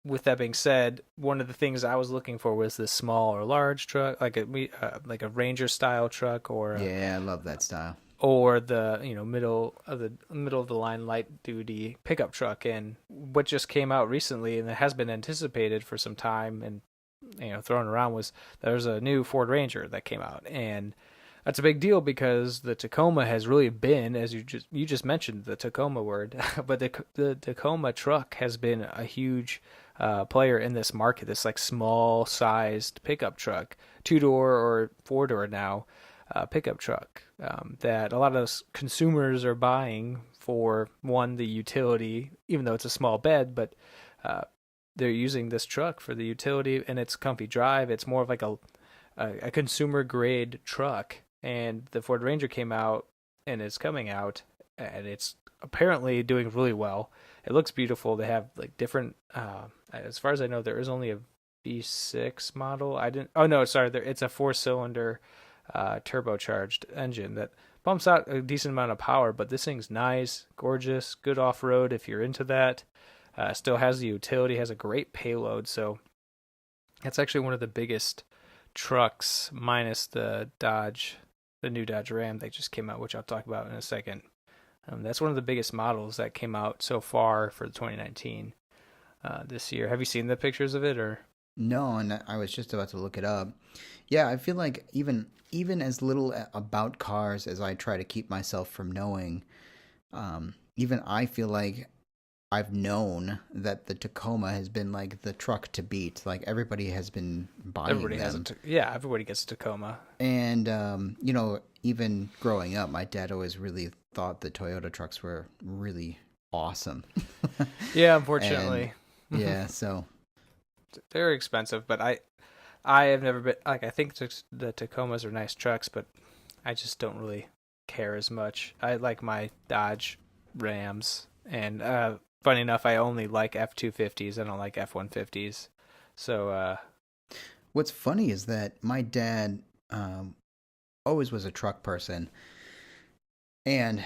[SPEAKER 2] with that being said, one of the things I was looking for was this small or large truck, like a Ranger style truck, or
[SPEAKER 1] I love that style,
[SPEAKER 2] or the middle of the line light duty pickup truck. And what just came out recently, and it has been anticipated for some time, and thrown around, was there's a new Ford Ranger that came out, and that's a big deal because the Tacoma has really been, as you just mentioned the Tacoma word, but the Tacoma truck has been a huge player in this market. This small sized pickup truck, 2-door or 4-door now, pickup truck that a lot of consumers are buying for, one, the utility, even though it's a small bed, but they're using this truck for the utility, and it's comfy drive. It's more of like a consumer grade truck. And the Ford Ranger came out, and it's coming out, and it's apparently doing really well. It looks beautiful. They have different, as far as I know, there is only a V6 model. It's a 4-cylinder turbocharged engine that pumps out a decent amount of power, but this thing's nice, gorgeous, good off-road if you're into that. Still has the utility, has a great payload, so that's actually one of the biggest trucks, minus the new Dodge Ram that just came out, which I'll talk about in a second. That's one of the biggest models that came out so far for 2019 this year. Have you seen the pictures of it, or?
[SPEAKER 1] No, and I was just about to look it up. Yeah, I feel like even as little about cars as I try to keep myself from knowing, even I feel like I've known that the Tacoma has been like the truck to beat. Like everybody has been buying
[SPEAKER 2] Everybody has
[SPEAKER 1] them.
[SPEAKER 2] yeah, everybody gets a Tacoma.
[SPEAKER 1] And even growing up, my dad always really thought the Toyota trucks were really awesome.
[SPEAKER 2] Yeah,
[SPEAKER 1] And
[SPEAKER 2] unfortunately.
[SPEAKER 1] yeah, so
[SPEAKER 2] They're expensive, but I have never been like I think the Tacomas are nice trucks, but I just don't really care as much. I like my Dodge Rams, and funny enough, I only like F-250s. I don't like F-150s. So
[SPEAKER 1] what's funny is that my dad always was a truck person, and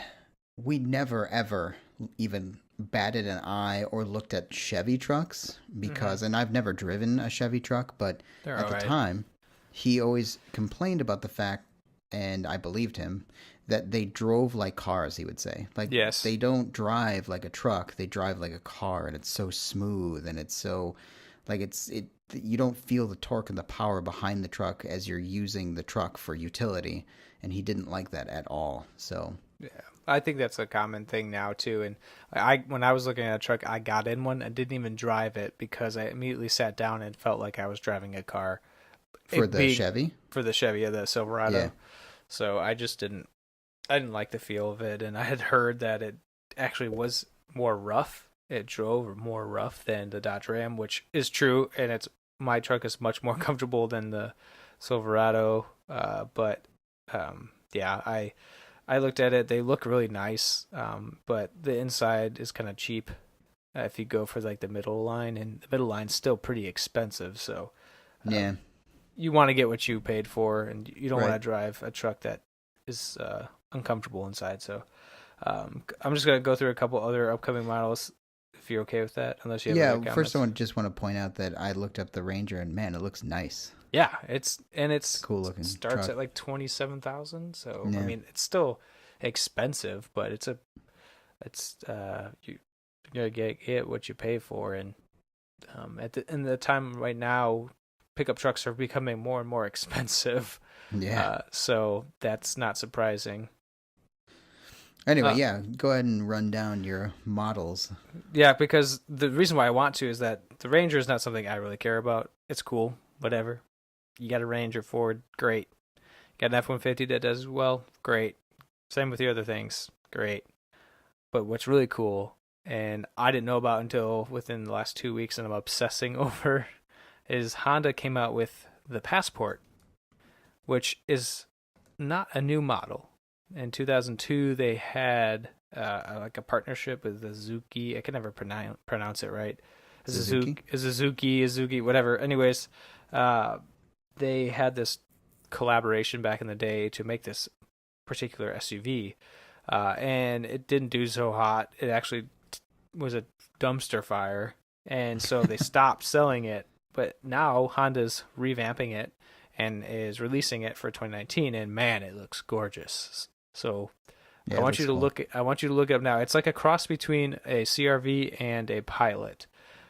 [SPEAKER 1] we never ever even batted an eye or looked at Chevy trucks
[SPEAKER 2] mhm,
[SPEAKER 1] because, and I've never driven a Chevy truck, but
[SPEAKER 2] they're
[SPEAKER 1] at
[SPEAKER 2] all
[SPEAKER 1] the
[SPEAKER 2] right.
[SPEAKER 1] time, he always complained about the fact, and I believed him, that they drove like cars, he would say. Like,
[SPEAKER 2] Yes.
[SPEAKER 1] they don't drive like a truck, they drive like a car, and it's so smooth, and it's so, like, you don't feel the torque and the power behind the truck as you're using the truck for utility, and he didn't like that at all. So,
[SPEAKER 2] Yeah, I think that's a common thing now too. And I, when I was looking at a truck, I got in one and didn't even drive it because I immediately sat down and felt like I was driving a car.
[SPEAKER 1] for
[SPEAKER 2] It
[SPEAKER 1] the
[SPEAKER 2] being
[SPEAKER 1] Chevy,
[SPEAKER 2] for the Chevy, the
[SPEAKER 1] yeah.
[SPEAKER 2] Silverado. So I just didn't. I didn't like the feel of it, and I had heard that it actually was more rough. It drove more rough than the Dodge Ram, which is true, and it's my truck is much more comfortable than the Silverado. But yeah, I looked at it. They look really nice, but the inside is kind of cheap if you go for like the middle line, and the middle line's still pretty expensive. So
[SPEAKER 1] Yeah,
[SPEAKER 2] you want to get what you paid for, and you don't want
[SPEAKER 1] right.
[SPEAKER 2] to drive a truck that is uncomfortable inside. So I'm just gonna go through a couple other upcoming models, if you're okay with that, unless you have other
[SPEAKER 1] Yeah, first I
[SPEAKER 2] comments.
[SPEAKER 1] just want to point out that I looked up the Ranger and man, it looks nice.
[SPEAKER 2] Yeah,
[SPEAKER 1] It's a cool looking
[SPEAKER 2] starts
[SPEAKER 1] truck.
[SPEAKER 2] at like 27,000. So I
[SPEAKER 1] Yeah.
[SPEAKER 2] mean, it's still expensive, but it's you're gonna get what you pay for, and at in the time right now, pickup trucks are becoming more and more expensive.
[SPEAKER 1] Yeah.
[SPEAKER 2] So that's not surprising.
[SPEAKER 1] Anyway,
[SPEAKER 2] Uh,
[SPEAKER 1] yeah, go ahead and run down your models.
[SPEAKER 2] yeah, because the reason why I want to is that the Ranger is not something I really care about. It's cool, whatever. You got a Ranger Ford, great. Got an F-150 that does well, great. Same with the other things, great. But what's really cool, and I didn't know about until within the last 2 weeks, and I'm obsessing over, is Honda came out with the Passport, which is not a new model. In 2002, they had like a partnership with the Suzuki. I can never pronounce it right.
[SPEAKER 1] Suzuki?
[SPEAKER 2] Suzuki, whatever. Anyways, uh, they had this collaboration back in the day to make this particular SUV, and it didn't do so hot. It actually was a dumpster fire, and so they stopped selling it. But now Honda's revamping it and is releasing it for 2019, and man, it looks gorgeous. So
[SPEAKER 1] Yeah, it looks cool.
[SPEAKER 2] I want you to look it up now. It's like a cross between a CRV and a Pilot.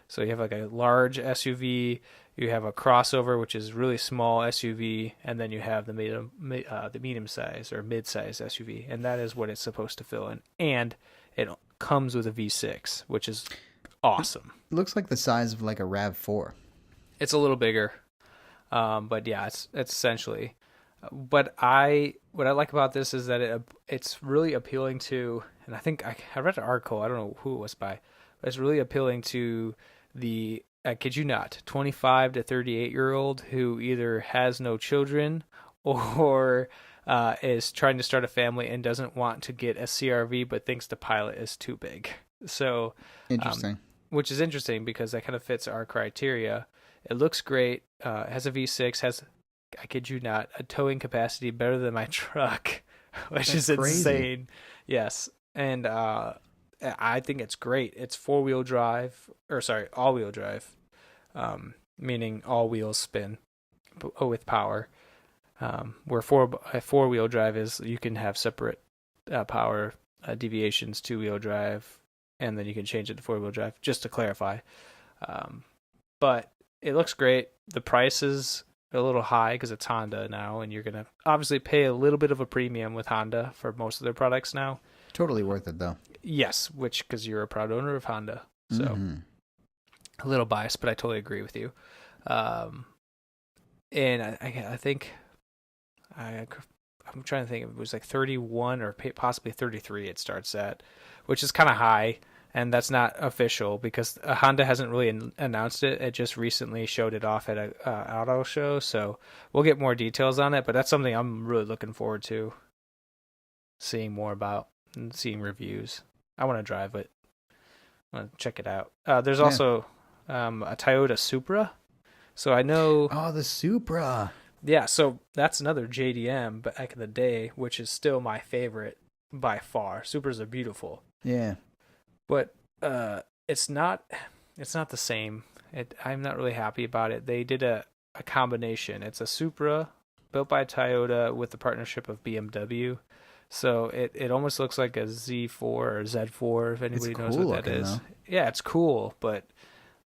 [SPEAKER 2] So you have like a large SUV, you have a crossover which is really small SUV, and then you have the medium size or mid size SUV, and that is what it's supposed to fill in. And it comes with a V6, which is
[SPEAKER 1] It
[SPEAKER 2] awesome.
[SPEAKER 1] looks like the size of like a RAV4.
[SPEAKER 2] It's a little bigger, but yeah, it's essentially. But I what I like about this is that it's really appealing to, and I think I read an article. I don't know who it was by, but it's really appealing to the I kid you not, 25 to 38-year old who either has no children or is trying to start a family and doesn't want to get a CRV but thinks the Pilot is too big. So, um,
[SPEAKER 1] Interesting.
[SPEAKER 2] which is interesting because that kind of fits our criteria. It looks great. Has a V6, has I kid you not, a towing capacity better than my truck, which
[SPEAKER 1] That's
[SPEAKER 2] is
[SPEAKER 1] crazy.
[SPEAKER 2] insane. Yes, and I think it's great. It's four-wheel drive, or sorry, all-wheel drive, meaning all wheels spin with power. Where four-wheel drive is, you can have separate power deviations, two-wheel drive, and then you can change it to four-wheel drive. Just to clarify, um, but it looks great. The price is a little high because it's Honda now, and you're gonna obviously pay a little bit of a premium with Honda for most of their products now.
[SPEAKER 1] Totally worth it though.
[SPEAKER 2] Yes, which because you're a proud owner of Honda, so
[SPEAKER 1] Mm-hmm.
[SPEAKER 2] a little biased, but I totally agree with you. And I think I'm trying to think. It was like 31 or possibly 33. It starts at, which is kind of high, and that's not official because Honda hasn't really announced it. It just recently showed it off at a auto show, so we'll get more details on it. But that's something I'm really looking forward to seeing more about and seeing reviews. I want to drive it. I want to check it out. There's also a Toyota Supra. So I know.
[SPEAKER 1] Oh, the Supra.
[SPEAKER 2] Yeah, so that's another JDM back in the day, which is still my favorite by far. Supras are beautiful.
[SPEAKER 1] Yeah.
[SPEAKER 2] But it's not the same. I'm not really happy about it. They did a combination. It's a Supra built by Toyota with the partnership of BMW. So it almost looks like a Z4 or Z4 if anybody knows what that is. Though. Yeah, it's cool, but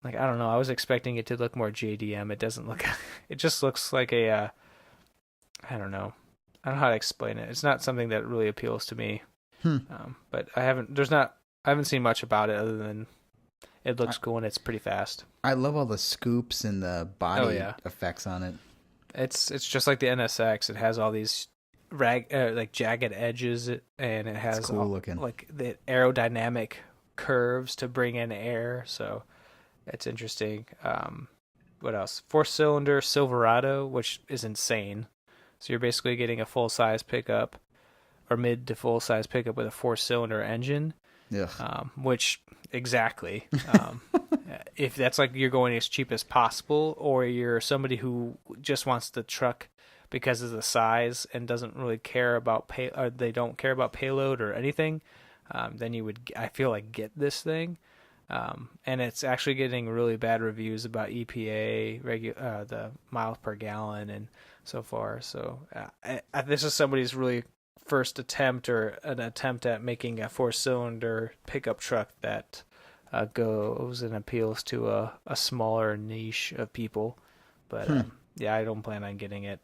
[SPEAKER 2] like I don't know, I was expecting it to look more JDM. It doesn't look it just looks like a I don't know. I don't know how to explain it. It's not something that really appeals to me. But I haven't seen much about it other than it looks cool and it's pretty fast.
[SPEAKER 1] I love all the scoops and the body effects on it.
[SPEAKER 2] It's just like the NSX. It has all these like jagged edges, and it has
[SPEAKER 1] cool looking.
[SPEAKER 2] Like the aerodynamic curves to bring in air. So it's interesting. What else? 4-cylinder Silverado, which is insane. So you're basically getting a full-size pickup or mid to full-size pickup with a 4-cylinder engine. Which exactly. If that's like you're going as cheap as possible, or you're somebody who just wants the truck because of the size and doesn't really care about they don't care about payload or anything, then you would, I feel like, get this thing. And it's actually getting really bad reviews about EPA, the miles per gallon, and so far. So this is somebody's really first attempt or an attempt at making a 4-cylinder pickup truck that goes and appeals to a smaller niche of people. But yeah, I don't plan on getting it.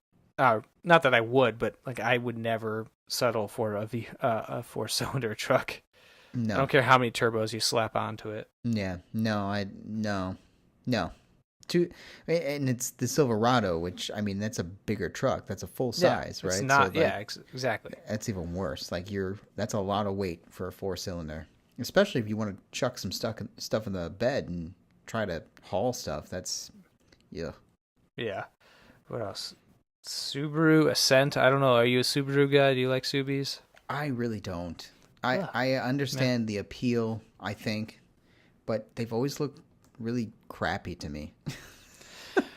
[SPEAKER 2] Not that I would, but like I would never settle for a 4-cylinder truck.
[SPEAKER 1] No.
[SPEAKER 2] I don't care how many turbos you slap onto it.
[SPEAKER 1] Yeah, no. And it's the Silverado, which, I mean, that's a bigger truck. That's a full size, right?
[SPEAKER 2] It's not,
[SPEAKER 1] so
[SPEAKER 2] exactly.
[SPEAKER 1] That's even worse. Like that's a lot of weight for a 4-cylinder, especially if you want to chuck some stuff in the bed and try to haul stuff. That's, yeah.
[SPEAKER 2] Yeah. What else? Subaru Ascent. I don't know. Are you a Subaru guy? Do you like Subis?
[SPEAKER 1] I really don't. I understand the appeal, I think, but they've always looked really crappy to me.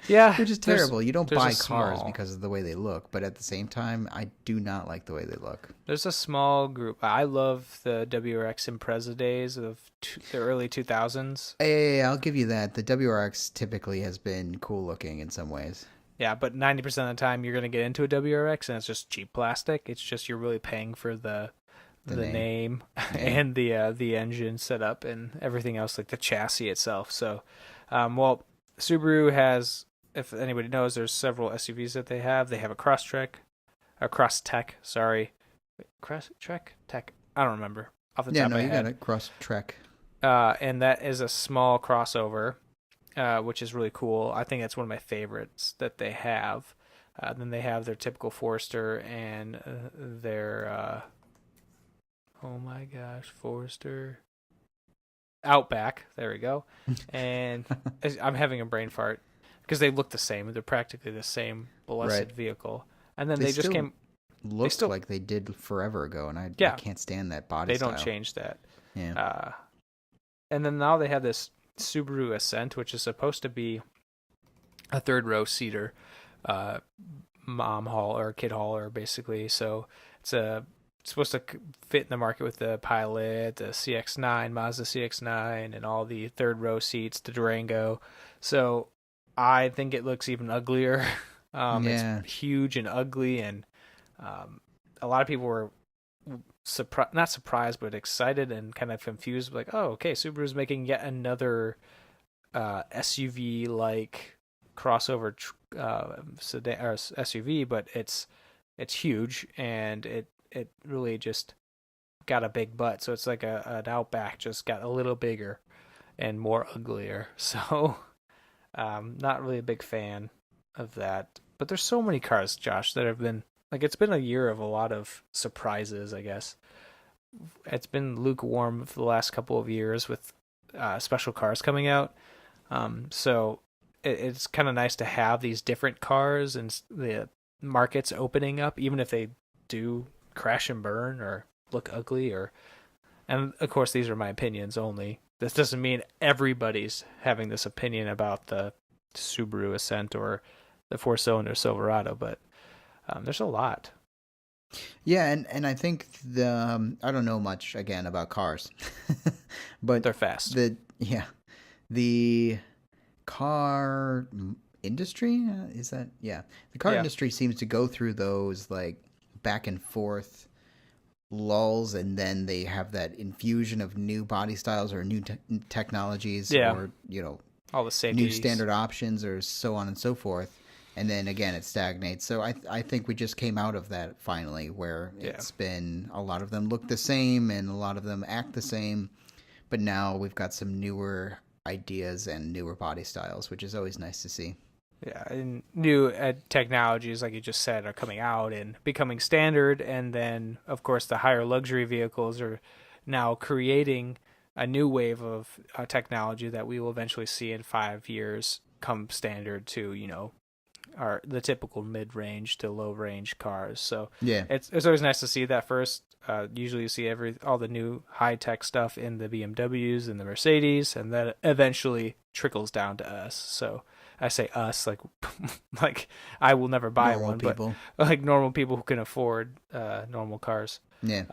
[SPEAKER 2] Yeah.
[SPEAKER 1] Which is terrible. You don't buy cars because of the way they look, but at the same time, I do not like the way they look.
[SPEAKER 2] There's a small group. I love the WRX Impreza days of the early 2000s.
[SPEAKER 1] Hey, I'll give you that. The WRX typically has been cool looking in some ways.
[SPEAKER 2] Yeah, but 90% of the time you're going to get into a WRX and it's just cheap plastic. It's just you're really paying for the name and the engine setup and everything else, like the chassis itself. So, Subaru has, if anybody knows, there's several SUVs that they have. They have a Crosstrek, Tech. I don't remember off the top of my head.
[SPEAKER 1] Yeah, no, you got it. Crosstrek.
[SPEAKER 2] And that is a small crossover, which is really cool. I think that's one of my favorites that they have. Then they have their typical Forester and their oh my gosh, Forester Outback. There we go. And I'm having a brain fart because they look the same. They're practically the same blessed vehicle. And then they just looked
[SPEAKER 1] like they did forever ago, and I can't stand that body style.
[SPEAKER 2] They don't change that.
[SPEAKER 1] Yeah.
[SPEAKER 2] And then now they have this Subaru Ascent, which is supposed to be a third row seater, mom hauler, kid hauler, basically. So it's supposed to fit in the market with the Pilot, the CX-9, Mazda CX-9, and all the third row seats, the Durango. So I think it looks even uglier. It's huge and ugly, and a lot of people were not surprised, but excited and kind of confused. Like, oh, okay, Subaru's making yet another SUV-like crossover sedan or SUV, but it's huge, and it really just got a big butt. So it's like an Outback, just got a little bigger and more uglier. So not really a big fan of that. But there's so many cars, Josh, that have been like, it's been a year of a lot of surprises, I guess. It's been lukewarm for the last couple of years with special cars coming out. So it's kind of nice to have these different cars and the markets opening up, even if they do crash and burn or look ugly. And of course, these are my opinions only. This doesn't mean everybody's having this opinion about the Subaru Ascent or the four-cylinder Silverado, but there's a lot.
[SPEAKER 1] Yeah, and I think I don't know much again about cars, but
[SPEAKER 2] they're fast.
[SPEAKER 1] The car industry the car industry seems to go through those like back and forth lulls, and then they have that infusion of new body styles or new technologies, or
[SPEAKER 2] all the safety,
[SPEAKER 1] new standard options, or so on and so forth. And then again, it stagnates. So I think we just came out of that finally, where it's been a lot of them look the same and a lot of them act the same. But now we've got some newer ideas and newer body styles, which is always nice to see.
[SPEAKER 2] Yeah, and new technologies, like you just said, are coming out and becoming standard. And then, of course, the higher luxury vehicles are now creating a new wave of technology that we will eventually see in 5 years come standard to, the typical mid-range to low-range cars. So
[SPEAKER 1] yeah,
[SPEAKER 2] it's always nice to see that first. Usually you see all the new high-tech stuff in the BMWs and the Mercedes, and that eventually trickles down to us. So I say us, like I will never buy
[SPEAKER 1] normal
[SPEAKER 2] one,
[SPEAKER 1] people.
[SPEAKER 2] But like normal people who can afford normal cars.
[SPEAKER 1] Yeah.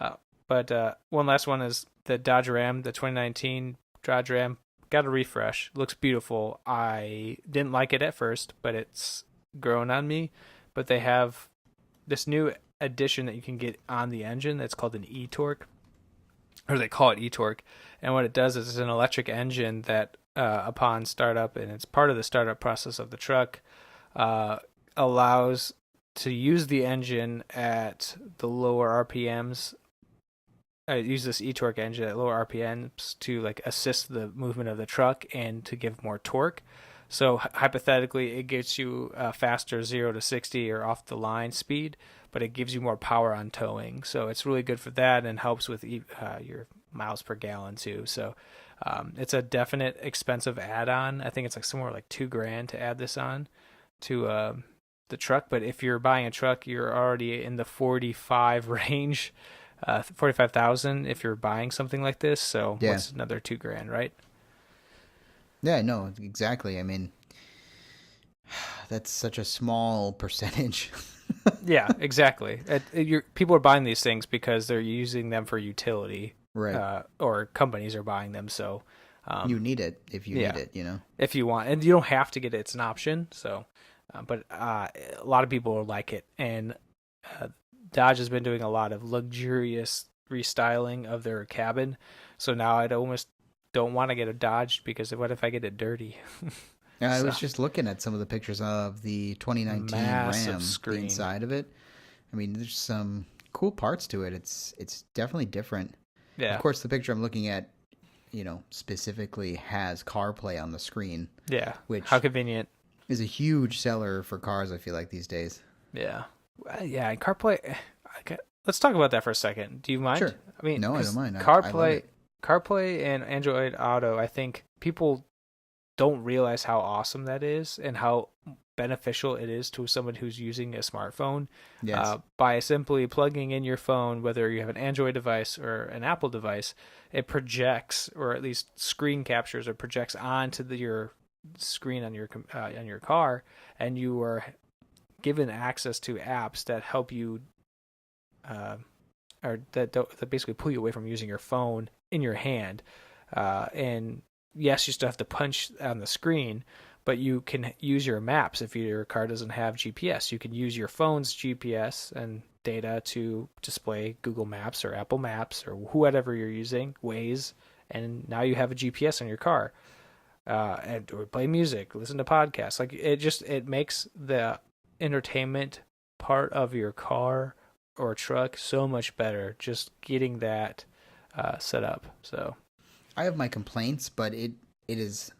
[SPEAKER 2] But one last one is the Dodge Ram, the 2019 Dodge Ram. Got a refresh. Looks beautiful. I didn't like it at first, but it's grown on me. But they have this new addition that you can get on the engine that's called an e-torque, or they call it e-torque. And what it does is it's an electric engine that upon startup, and it's part of the startup process of the truck, allows to use the engine at the lower RPMs. Use this e-torque engine at lower RPMs to like assist the movement of the truck and to give more torque. So hypothetically, it gets you faster 0 to 60 or off the line speed, but it gives you more power on towing. So it's really good for that and helps with your miles per gallon too. So it's a definite expensive add-on. I think it's like somewhere like $2,000 to add this on to the truck. But if you're buying a truck, you're already in the 45 range, 45,000 if you're buying something like this. So what's another $2,000, right?
[SPEAKER 1] Yeah, no, exactly. I mean, that's such a small percentage.
[SPEAKER 2] Yeah, exactly. People are buying these things because they're using them for utility,
[SPEAKER 1] right?
[SPEAKER 2] Or companies are buying them. So
[SPEAKER 1] you need it if you need it,
[SPEAKER 2] if you want, and you don't have to get it; it's an option. So, but a lot of people like it, and Dodge has been doing a lot of luxurious restyling of their cabin. So now I'd almost don't want to get a Dodge because what if I get it dirty?
[SPEAKER 1] I was just looking at some of the pictures of the 2019 Ram
[SPEAKER 2] screen.
[SPEAKER 1] Inside of it. I mean, there's some cool parts to it. It's definitely different.
[SPEAKER 2] Yeah.
[SPEAKER 1] Of course, the picture I'm looking at, specifically has CarPlay on the screen.
[SPEAKER 2] Yeah.
[SPEAKER 1] Which
[SPEAKER 2] how convenient.
[SPEAKER 1] Is a huge seller for cars, I feel like, these days.
[SPEAKER 2] Yeah. Yeah, and CarPlay. Let's talk about that for a second. Do you mind?
[SPEAKER 1] Sure.
[SPEAKER 2] I mean,
[SPEAKER 1] no, I don't mind.
[SPEAKER 2] CarPlay and Android Auto, I think people don't realize how awesome that is and how beneficial it is to someone who's using a smartphone.
[SPEAKER 1] Yes.
[SPEAKER 2] By simply plugging in your phone, whether you have an Android device or an Apple device, it projects, or at least screen captures or projects onto your screen on your car, and you are given access to apps that help you or that basically pull you away from using your phone in your hand. And yes, you still have to punch on the screen, but you can use your maps. If your car doesn't have GPS, you can use your phone's GPS and data to display Google Maps or Apple Maps or whatever you're using, Waze, and now you have a GPS on your car. or play music, listen to podcasts. Like it makes the entertainment part of your car or truck so much better. Just getting that set up. So
[SPEAKER 1] I have my complaints, but it is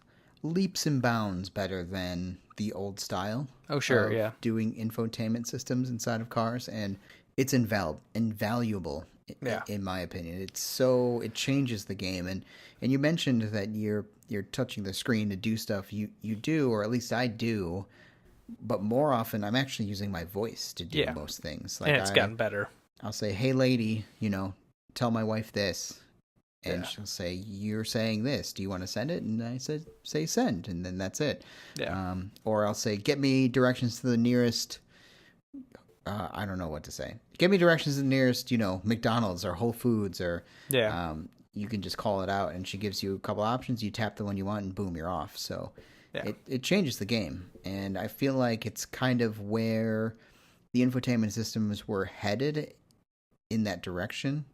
[SPEAKER 1] leaps and bounds better than the old style
[SPEAKER 2] oh sure,
[SPEAKER 1] of
[SPEAKER 2] yeah,
[SPEAKER 1] doing infotainment systems inside of cars, and it's invaluable
[SPEAKER 2] yeah,
[SPEAKER 1] in my opinion. It changes the game, and you mentioned that you're touching the screen to do stuff you do, or at least I do, but more often I'm actually using my voice to do
[SPEAKER 2] yeah,
[SPEAKER 1] most things.
[SPEAKER 2] and
[SPEAKER 1] Like
[SPEAKER 2] it's gotten better.
[SPEAKER 1] I'll say, "Hey lady, tell my wife this." And
[SPEAKER 2] Yeah,
[SPEAKER 1] she'll say, "You're saying this. Do you want to send it?" And I said, "Say send," and then that's it.
[SPEAKER 2] yeah,
[SPEAKER 1] Or I'll say, "Get me directions to the nearest." I don't know what to say. Get me directions to the nearest, McDonald's or Whole Foods, or
[SPEAKER 2] yeah,
[SPEAKER 1] you can just call it out, and she gives you a couple options. You tap the one you want, and boom, you're off. So
[SPEAKER 2] yeah.
[SPEAKER 1] it changes the game, and I feel like it's kind of where the infotainment systems were headed in that direction.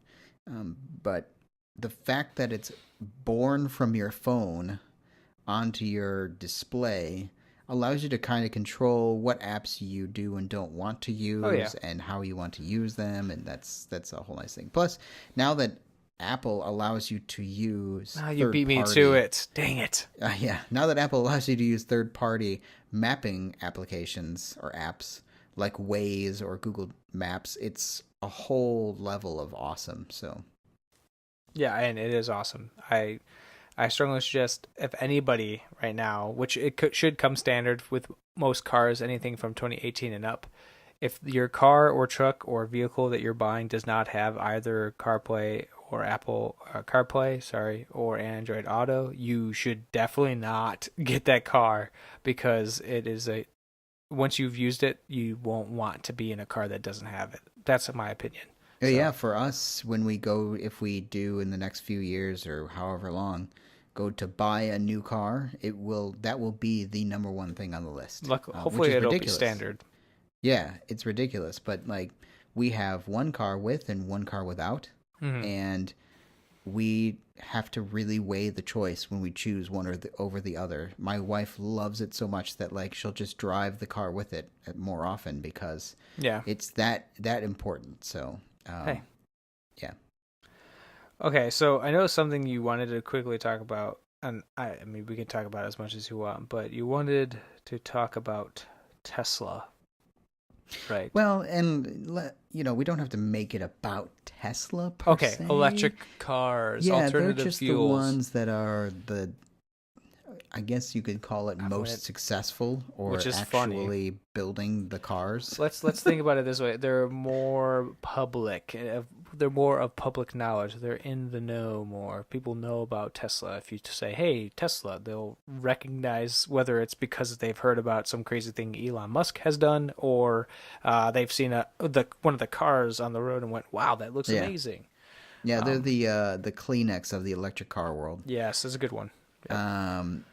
[SPEAKER 1] But the fact that it's born from your phone onto your display allows you to kind of control what apps you do and don't want to
[SPEAKER 2] Oh yeah.
[SPEAKER 1] use and how you want to use them, and that's a whole nice thing. Plus, now that Apple allows you to use
[SPEAKER 2] Ah, you beat me to it. Dang it.
[SPEAKER 1] yeah, now that Apple allows you to use third-party mapping applications or apps like Waze or Google Maps, it's a whole level of awesome. So
[SPEAKER 2] Yeah, and it is awesome. I strongly suggest if anybody right now, which should come standard with most cars, anything from 2018 and up, if your car or truck or vehicle that you're buying does not have either CarPlay or Apple CarPlay, sorry, or Android Auto, you should definitely not get that car because it is once you've used it, you won't want to be in a car that doesn't have it. That's my opinion. So,
[SPEAKER 1] yeah, for us, when we go, if we do in the next few years or however long, go to buy a new car, that will be the number one thing on the list.
[SPEAKER 2] hopefully
[SPEAKER 1] Which is
[SPEAKER 2] it'll
[SPEAKER 1] ridiculous.
[SPEAKER 2] be standard.
[SPEAKER 1] Yeah, it's ridiculous, but like we have one car with and one car without,
[SPEAKER 2] Mm-hmm.
[SPEAKER 1] and we have to really weigh the choice when we choose one over the other. My wife loves it so much that like she'll just drive the car with it more often because
[SPEAKER 2] Yeah.
[SPEAKER 1] it's that important. So
[SPEAKER 2] Hey.
[SPEAKER 1] yeah.
[SPEAKER 2] Okay, so I know something you wanted to quickly talk about, and I mean we can talk about it as much as you want, but you wanted to talk about Tesla, right?
[SPEAKER 1] Well, and we don't have to make it about Tesla per
[SPEAKER 2] Okay,
[SPEAKER 1] se.
[SPEAKER 2] electric cars,
[SPEAKER 1] Yeah,
[SPEAKER 2] alternative
[SPEAKER 1] they're just
[SPEAKER 2] fuels.
[SPEAKER 1] the ones that are I guess you could call it most successful, or
[SPEAKER 2] which is
[SPEAKER 1] actually building the cars.
[SPEAKER 2] Let's think about it this way: they're more public. They're more of public knowledge. They're in the know more. People know about Tesla. If you say, "Hey, Tesla," they'll recognize whether it's because they've heard about some crazy thing Elon Musk has done, or they've seen one of the cars on the road and went, "Wow, that looks amazing."
[SPEAKER 1] Yeah, they're the Kleenex of the electric car world.
[SPEAKER 2] Yes, that's a good one. Yep.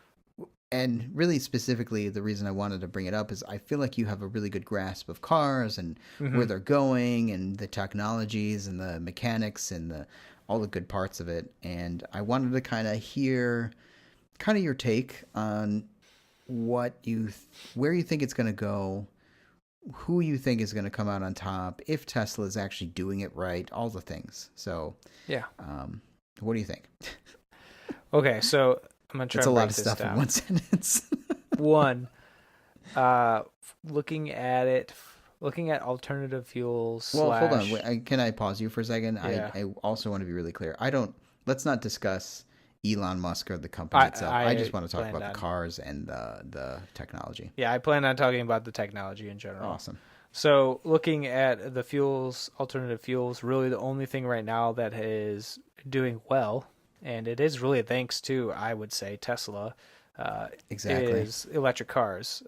[SPEAKER 1] And really specifically, the reason I wanted to bring it up is I feel like you have a really good grasp of cars and where they're going and the technologies and the mechanics and all the good parts of it. And I wanted to kind of hear your take on where you think it's going to go, who you think is going to come out on top, if Tesla is actually doing it right, all the things. So,
[SPEAKER 2] yeah.
[SPEAKER 1] What do you think?
[SPEAKER 2] Okay, so I'm gonna try.
[SPEAKER 1] It's
[SPEAKER 2] to
[SPEAKER 1] a
[SPEAKER 2] break
[SPEAKER 1] lot of
[SPEAKER 2] this
[SPEAKER 1] stuff
[SPEAKER 2] down.
[SPEAKER 1] in one sentence.
[SPEAKER 2] One, looking at alternative fuels.
[SPEAKER 1] Well, hold on. Wait, can I pause you for a second?
[SPEAKER 2] Yeah.
[SPEAKER 1] I also want to be really clear. Let's not discuss Elon Musk or the company itself. I just want to talk about the cars and the technology.
[SPEAKER 2] Yeah, I plan on talking about the technology in general.
[SPEAKER 1] Awesome.
[SPEAKER 2] So looking at the fuels, alternative fuels, really the only thing right now that is doing well, and it is really thanks to, I would say, Tesla,
[SPEAKER 1] Exactly.
[SPEAKER 2] is electric cars.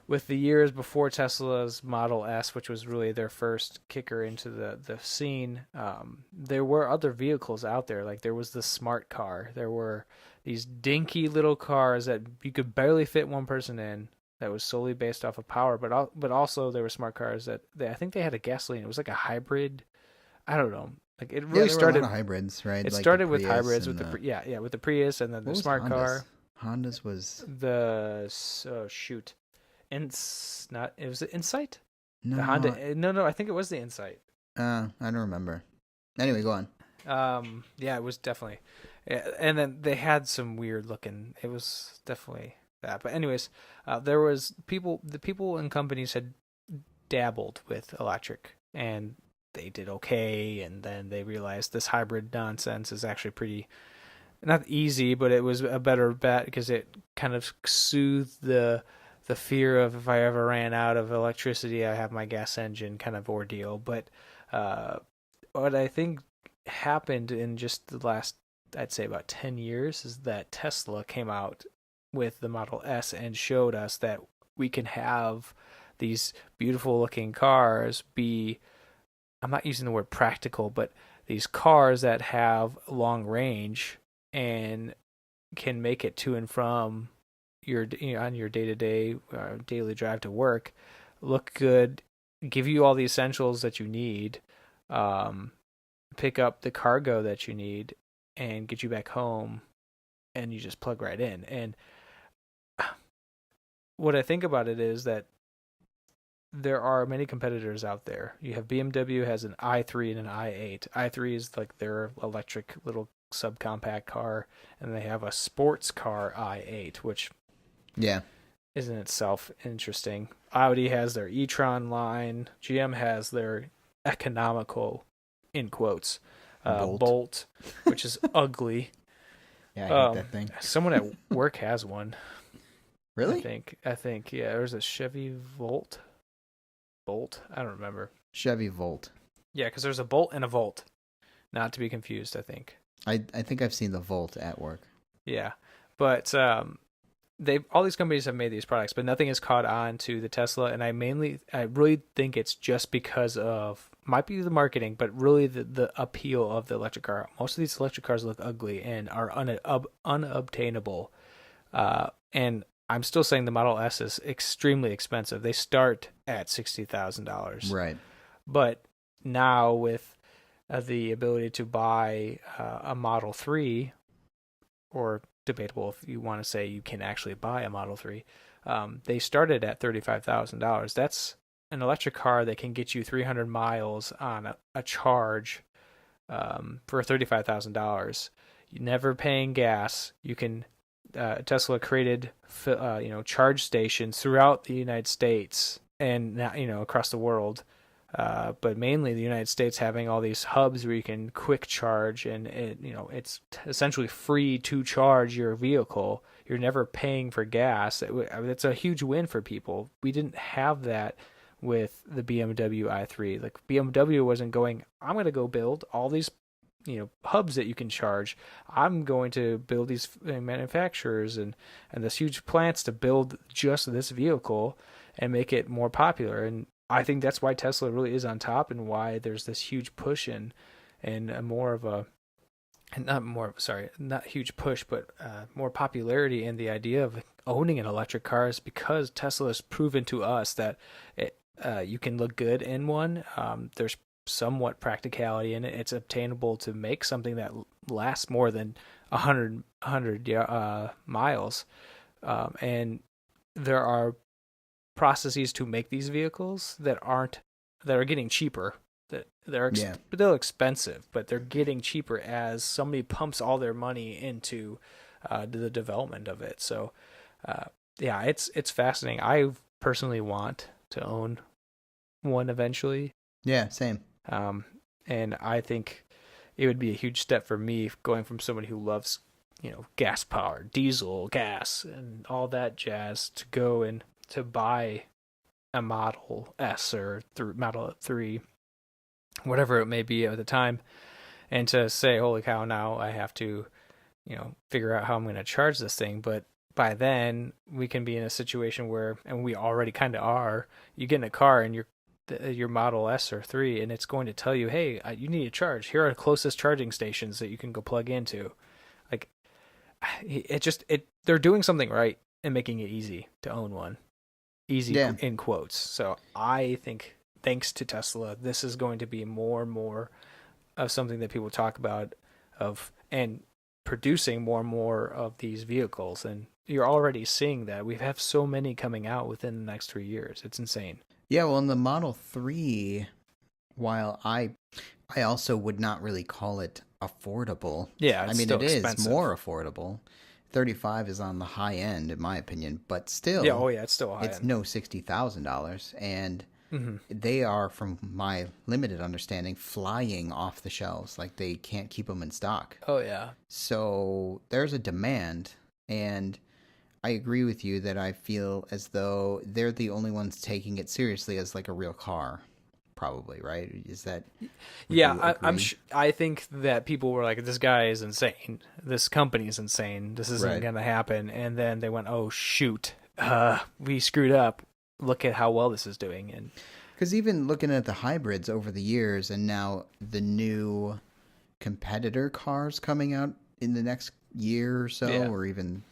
[SPEAKER 2] With the years before Tesla's Model S, which was really their first kicker into the scene, there were other vehicles out there. Like there was the smart car. There were these dinky little cars that you could barely fit one person in. That was solely based off of power, but also there were smart cars that I think they had a gasoline. It was like a hybrid. I don't know. Like it
[SPEAKER 1] Yeah,
[SPEAKER 2] really
[SPEAKER 1] there were a
[SPEAKER 2] started.
[SPEAKER 1] lot of hybrids, right?
[SPEAKER 2] It
[SPEAKER 1] Like the
[SPEAKER 2] started with
[SPEAKER 1] Prius
[SPEAKER 2] hybrids
[SPEAKER 1] and
[SPEAKER 2] with
[SPEAKER 1] the
[SPEAKER 2] with the Prius and then
[SPEAKER 1] what
[SPEAKER 2] the
[SPEAKER 1] was
[SPEAKER 2] smart
[SPEAKER 1] Honda's?
[SPEAKER 2] car.
[SPEAKER 1] Honda's was
[SPEAKER 2] Shoot, not it was the Insight. The
[SPEAKER 1] no,
[SPEAKER 2] Honda. No, I think it was the Insight.
[SPEAKER 1] I don't remember. Anyway, go on.
[SPEAKER 2] Yeah, it was definitely. Yeah, and then they had some weird looking. It was definitely that. But anyways, there was people. The people and companies had dabbled with electric, and they did okay. And then they realized this hybrid nonsense is actually pretty not easy, but it was a better bet because it kind of soothed the fear of if I ever ran out of electricity, I have my gas engine kind of ordeal. But uh, what I think happened in just the last, I'd say about 10 years, is that Tesla came out with the Model S and showed us that we can have these beautiful looking cars be, I'm not using the word practical, but these cars that have long range and can make it to and from on your day-to-day daily drive to work, look good, give you all the essentials that you need, um, pick up the cargo that you need, and get you back home, and you just plug right in. And what I think about it is that there are many competitors out there. You have BMW has an i3 and an i8. i3 is like their electric little subcompact car, and they have a sports car i8, which
[SPEAKER 1] Yeah,
[SPEAKER 2] is in itself interesting. Audi has their e-tron line. GM has their economical, in quotes, Bolt, which is ugly.
[SPEAKER 1] Yeah, I hate that thing.
[SPEAKER 2] Someone at work has one.
[SPEAKER 1] Really?
[SPEAKER 2] I think yeah. There's a Chevy Bolt. I don't remember.
[SPEAKER 1] Chevy Volt.
[SPEAKER 2] Yeah, because there's a Bolt and a Volt, not to be confused. I think.
[SPEAKER 1] I think I've seen the Volt at work.
[SPEAKER 2] Yeah, but they all these companies have made these products, but nothing has caught on to the Tesla, and I really think it's just because of might be the marketing, but really the appeal of the electric car. Most of these electric cars look ugly and are unobtainable, and I'm still saying the Model S is extremely expensive. They start at $60,000,
[SPEAKER 1] Right?
[SPEAKER 2] but now with the ability to buy a Model 3, or debatable if you want to say you can actually buy a Model 3. They started at $35,000. That's an electric car that can get you 300 miles on a charge for $35,000. You never paying gas. You can Tesla created charge stations throughout the United States and now, across the world. But mainly the United States having all these hubs where you can quick charge, and it's essentially free to charge your vehicle. You're never paying for gas. It's a huge win for people. We didn't have that with the BMW i3. Like BMW wasn't going, I'm going to go build all these hubs that you can charge. I'm going to build these manufacturers and this huge plants to build just this vehicle and make it more popular. And I think that's why Tesla really is on top, and why there's this huge push and not huge push, but more popularity in the idea of owning an electric car, is because Tesla has proven to us that you can look good in one. There's somewhat practicality in it. It's obtainable to make something that lasts more than 100 miles, and there are processes to make these vehicles that are getting cheaper. They're still expensive, but they're getting cheaper as somebody pumps all their money into the development of it. So it's fascinating. I personally want to own one eventually.
[SPEAKER 1] Yeah, same.
[SPEAKER 2] And I think it would be a huge step for me, going from somebody who loves gas powered, diesel, gas, and all that jazz, to go and to buy a Model S or Model 3, whatever it may be at the time, and to say, holy cow, now I have to, figure out how I'm going to charge this thing. But by then we can be in a situation where, and we already kind of are, you get in a car and your Model S or 3, and it's going to tell you, hey, you need to charge. Here are the closest charging stations that you can go plug into. Like, they're doing something right and making it easy to own one. Easy in quotes. So I think, thanks to Tesla, this is going to be more and more of something that people talk about and producing more and more of these vehicles. And you're already seeing that. We have so many coming out within the next 3 years. It's insane.
[SPEAKER 1] Yeah, well, in the Model 3, while I also would not really call it affordable.
[SPEAKER 2] Yeah,
[SPEAKER 1] I
[SPEAKER 2] it's
[SPEAKER 1] mean,
[SPEAKER 2] still
[SPEAKER 1] it is
[SPEAKER 2] expensive.
[SPEAKER 1] more affordable. 35 is on the high end, in my opinion, but still,
[SPEAKER 2] Yeah, oh yeah, it's still high
[SPEAKER 1] it's
[SPEAKER 2] end.
[SPEAKER 1] no $60,000. And
[SPEAKER 2] Mm-hmm.
[SPEAKER 1] they are, from my limited understanding, flying off the shelves. Like, they can't keep them in stock.
[SPEAKER 2] Oh yeah.
[SPEAKER 1] So there's a demand, and I agree with you that I feel as though they're the only ones taking it seriously as like a real car. Probably, right? Is that? Would
[SPEAKER 2] Yeah,
[SPEAKER 1] you
[SPEAKER 2] I'm.
[SPEAKER 1] agree?
[SPEAKER 2] I think that people were like, "This guy is insane. This company is insane. This isn't
[SPEAKER 1] Right.
[SPEAKER 2] gonna happen." And then they went, "Oh shoot, we screwed up. Look at how well this is doing." And
[SPEAKER 1] Because even looking at the hybrids over the years, and now the new competitor cars coming out in the next year or so,
[SPEAKER 2] yeah,
[SPEAKER 1] or even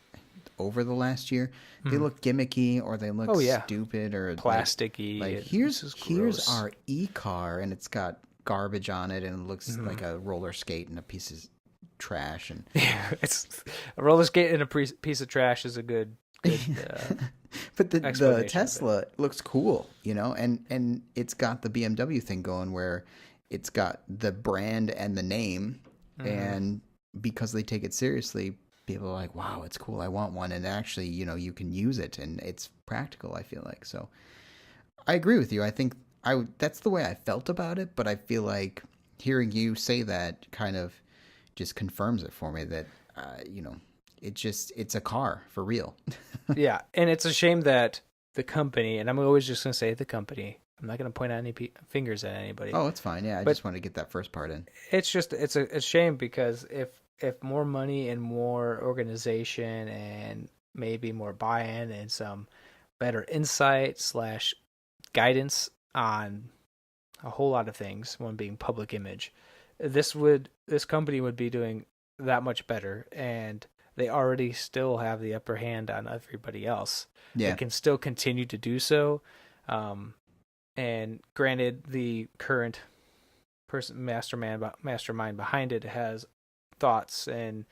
[SPEAKER 1] over the last year, they
[SPEAKER 2] Mhm.
[SPEAKER 1] look gimmicky or they look
[SPEAKER 2] Oh, yeah.
[SPEAKER 1] stupid or
[SPEAKER 2] Plasticky.
[SPEAKER 1] like
[SPEAKER 2] This is
[SPEAKER 1] here's
[SPEAKER 2] gross.
[SPEAKER 1] our e-car and it's got garbage on it and it looks
[SPEAKER 2] Mhm.
[SPEAKER 1] like a roller skate and a piece of trash and
[SPEAKER 2] It's a roller skate and a piece of trash is a good
[SPEAKER 1] but the
[SPEAKER 2] explanation of it.
[SPEAKER 1] Tesla looks cool, and it's got the BMW thing going where it's got the brand and the name, and because they take it seriously, people are like, wow, it's cool, I want one, and actually, you can use it and it's practical, I feel like. So I agree with you. I think that's the way I felt about it, but I feel like hearing you say that kind of just confirms it for me that it's a car for real.
[SPEAKER 2] Yeah, and it's a shame that the company, and I'm always just going to say the company. I'm not going to point out any fingers at anybody.
[SPEAKER 1] Oh, it's fine. Yeah, I
[SPEAKER 2] But
[SPEAKER 1] just want to get that first part in.
[SPEAKER 2] it's a shame because if more money and more organization and maybe more buy-in and some better insight slash guidance on a whole lot of things, one being public image, this company would be doing that much better, and they already still have the upper hand on everybody else.
[SPEAKER 1] Yeah.
[SPEAKER 2] They can still continue to do so. And granted, the current mastermind behind it has thoughts and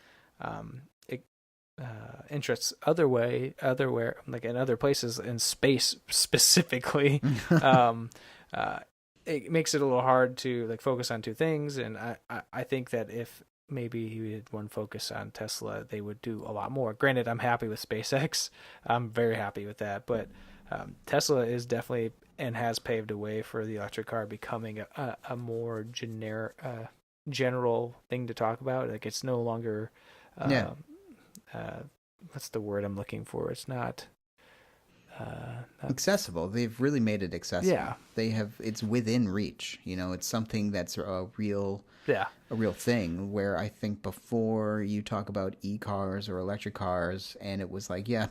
[SPEAKER 2] interests otherwhere, like in other places, in space specifically. It makes it a little hard to like focus on two things, and I think that if maybe he had one focus on Tesla, they would do a lot more. Granted, I'm happy with SpaceX. I'm very happy with that, but Tesla is definitely and has paved a way for the electric car becoming a more general thing to talk about. Like, it's no longer what's the word I'm looking for? It's not
[SPEAKER 1] accessible. They've really made it accessible.
[SPEAKER 2] Yeah.
[SPEAKER 1] It's within reach. It's something that's a real thing, where I think before you talk about e-cars or electric cars and it was like, yeah,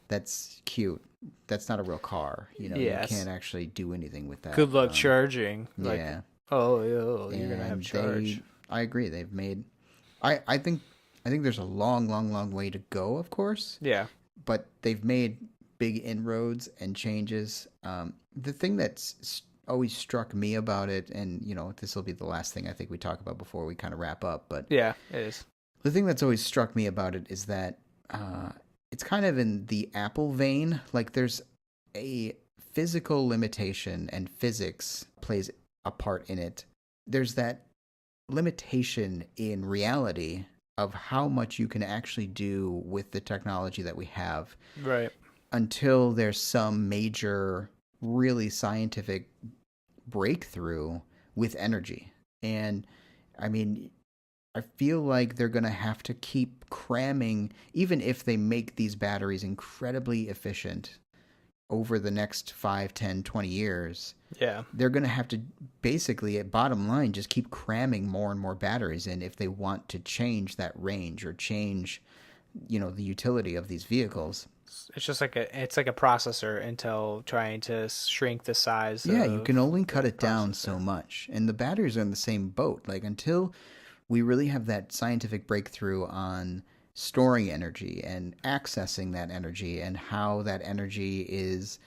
[SPEAKER 1] that's cute. That's not a real car. You can't actually do anything with that.
[SPEAKER 2] Good luck charging.
[SPEAKER 1] Yeah.
[SPEAKER 2] Like, you're gonna have charge.
[SPEAKER 1] I agree. They've made. I think there's a long, long, long way to go. Of course.
[SPEAKER 2] Yeah.
[SPEAKER 1] But they've made big inroads and changes. The thing that's always struck me about it, and this will be the last thing I think we talk about before we kind of wrap up. But
[SPEAKER 2] Yeah, it is.
[SPEAKER 1] the thing that's always struck me about it is that it's kind of in the Apple vein. Like, there's a physical limitation, and physics plays a part in it. There's that limitation in reality of how much you can actually do with the technology that we have,
[SPEAKER 2] Right.
[SPEAKER 1] until there's some major, really scientific breakthrough with energy. And I mean, I feel like they're going to have to keep cramming, even if they make these batteries incredibly efficient over the next 5, 10, 20 years.
[SPEAKER 2] Yeah.
[SPEAKER 1] They're going to have to basically, at bottom line, just keep cramming more and more batteries in if they want to change that range or change, the utility of these vehicles.
[SPEAKER 2] It's just like it's like a processor until trying to shrink the size.
[SPEAKER 1] Yeah, you can only cut it down
[SPEAKER 2] processor.
[SPEAKER 1] so much. And the batteries are in the same boat. Like, until we really have that scientific breakthrough on storing energy and accessing that energy and how that energy is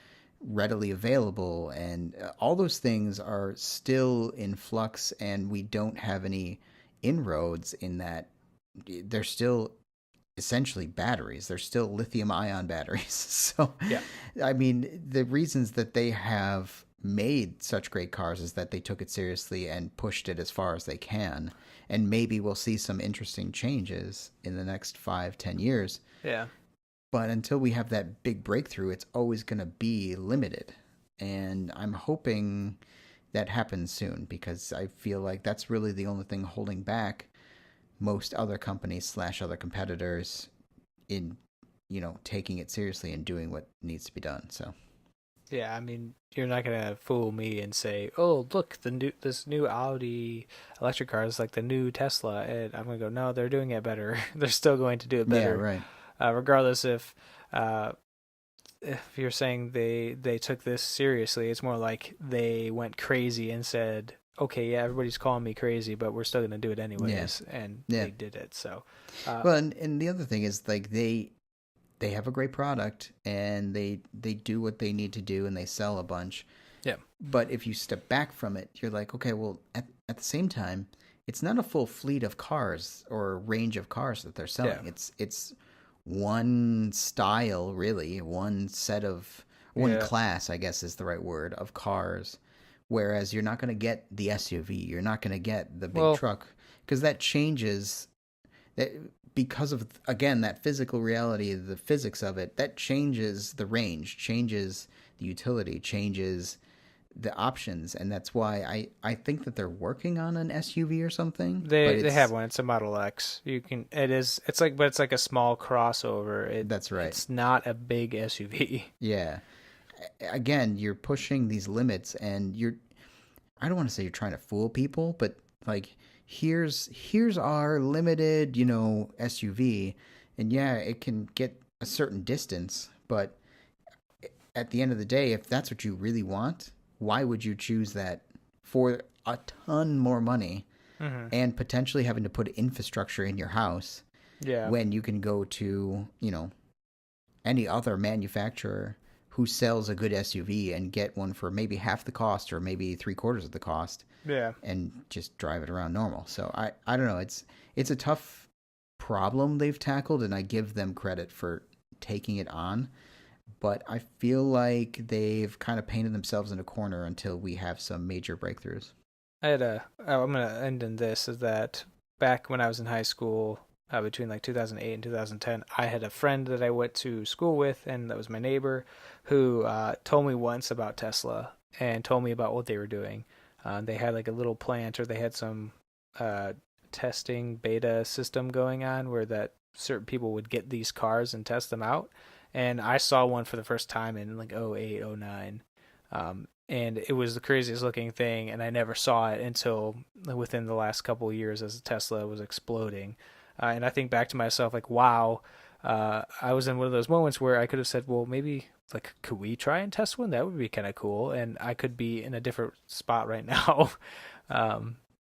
[SPEAKER 1] readily available, and all those things are still in flux, and we don't have any inroads in that. They're still essentially batteries. They're still lithium ion batteries. So,
[SPEAKER 2] Yeah.
[SPEAKER 1] I mean, the reasons that they have made such great cars is that they took it seriously and pushed it as far as they can. And maybe we'll see some interesting changes in the next 5-10 years.
[SPEAKER 2] Yeah.
[SPEAKER 1] But until we have that big breakthrough, it's always going to be limited. And I'm hoping that happens soon, because I feel like that's really the only thing holding back most other companies / other competitors in, taking it seriously and doing what needs to be done. So
[SPEAKER 2] Yeah, I mean, you're not gonna fool me and say, "Oh, look, this new Audi electric car is like the new Tesla," and I'm gonna go, "No, they're doing it better. They're still going to do it
[SPEAKER 1] yeah,
[SPEAKER 2] better,
[SPEAKER 1] right.
[SPEAKER 2] Regardless if you're saying they took this seriously. It's more like they went crazy and said, "Okay, yeah, everybody's calling me crazy, but we're still gonna do it anyways," and
[SPEAKER 1] Yeah.
[SPEAKER 2] they did it. So,
[SPEAKER 1] Well, and the other thing is, like, they have a great product, and they do what they need to do, and they sell a bunch.
[SPEAKER 2] yeah,
[SPEAKER 1] But if you step back from it, you're like, okay, well, at the same time, it's not a full fleet of cars or range of cars that they're selling.
[SPEAKER 2] Yeah.
[SPEAKER 1] It's one style, really, one
[SPEAKER 2] Yeah.
[SPEAKER 1] class, I guess is the right word, of cars. Whereas you're not going to get the SUV, you're not going to get the big truck, because that changes. That, because of, again, that physical reality, the physics of it, that changes the range, changes the utility, changes the options, and that's why I think that they're working on an SUV or something.
[SPEAKER 2] They have one. It's a Model X. It's like a small crossover.
[SPEAKER 1] That's right.
[SPEAKER 2] It's not a big SUV.
[SPEAKER 1] Yeah. Again, you're pushing these limits, and I don't want to say you're trying to fool people, but like, here's our limited, SUV, and yeah, it can get a certain distance, but at the end of the day, if that's what you really want, why would you choose that for a ton more money and potentially having to put infrastructure in your house?
[SPEAKER 2] Yeah.
[SPEAKER 1] When you can go to, any other manufacturer who sells a good SUV and get one for maybe half the cost or maybe 3/4 of the cost.
[SPEAKER 2] Yeah.
[SPEAKER 1] And just drive it around normal. So I don't know. It's a tough problem they've tackled, and I give them credit for taking it on. But I feel like they've kind of painted themselves in a corner until we have some major breakthroughs.
[SPEAKER 2] I'm gonna end in this, is that back when I was in high school, between like 2008 and 2010, I had a friend that I went to school with, and that was my neighbor, who told me once about Tesla and told me about what they were doing. They had like a little plant, or they had some testing beta system going on where that certain people would get these cars and test them out. And I saw one for the first time in like 08, 09. And it was the craziest looking thing, and I never saw it until within the last couple of years as Tesla was exploding. And I think back to myself like, wow, I was in one of those moments where I could have said, well, maybe, like, could we try and test one? That would be kind of cool. And I could be in a different spot right now,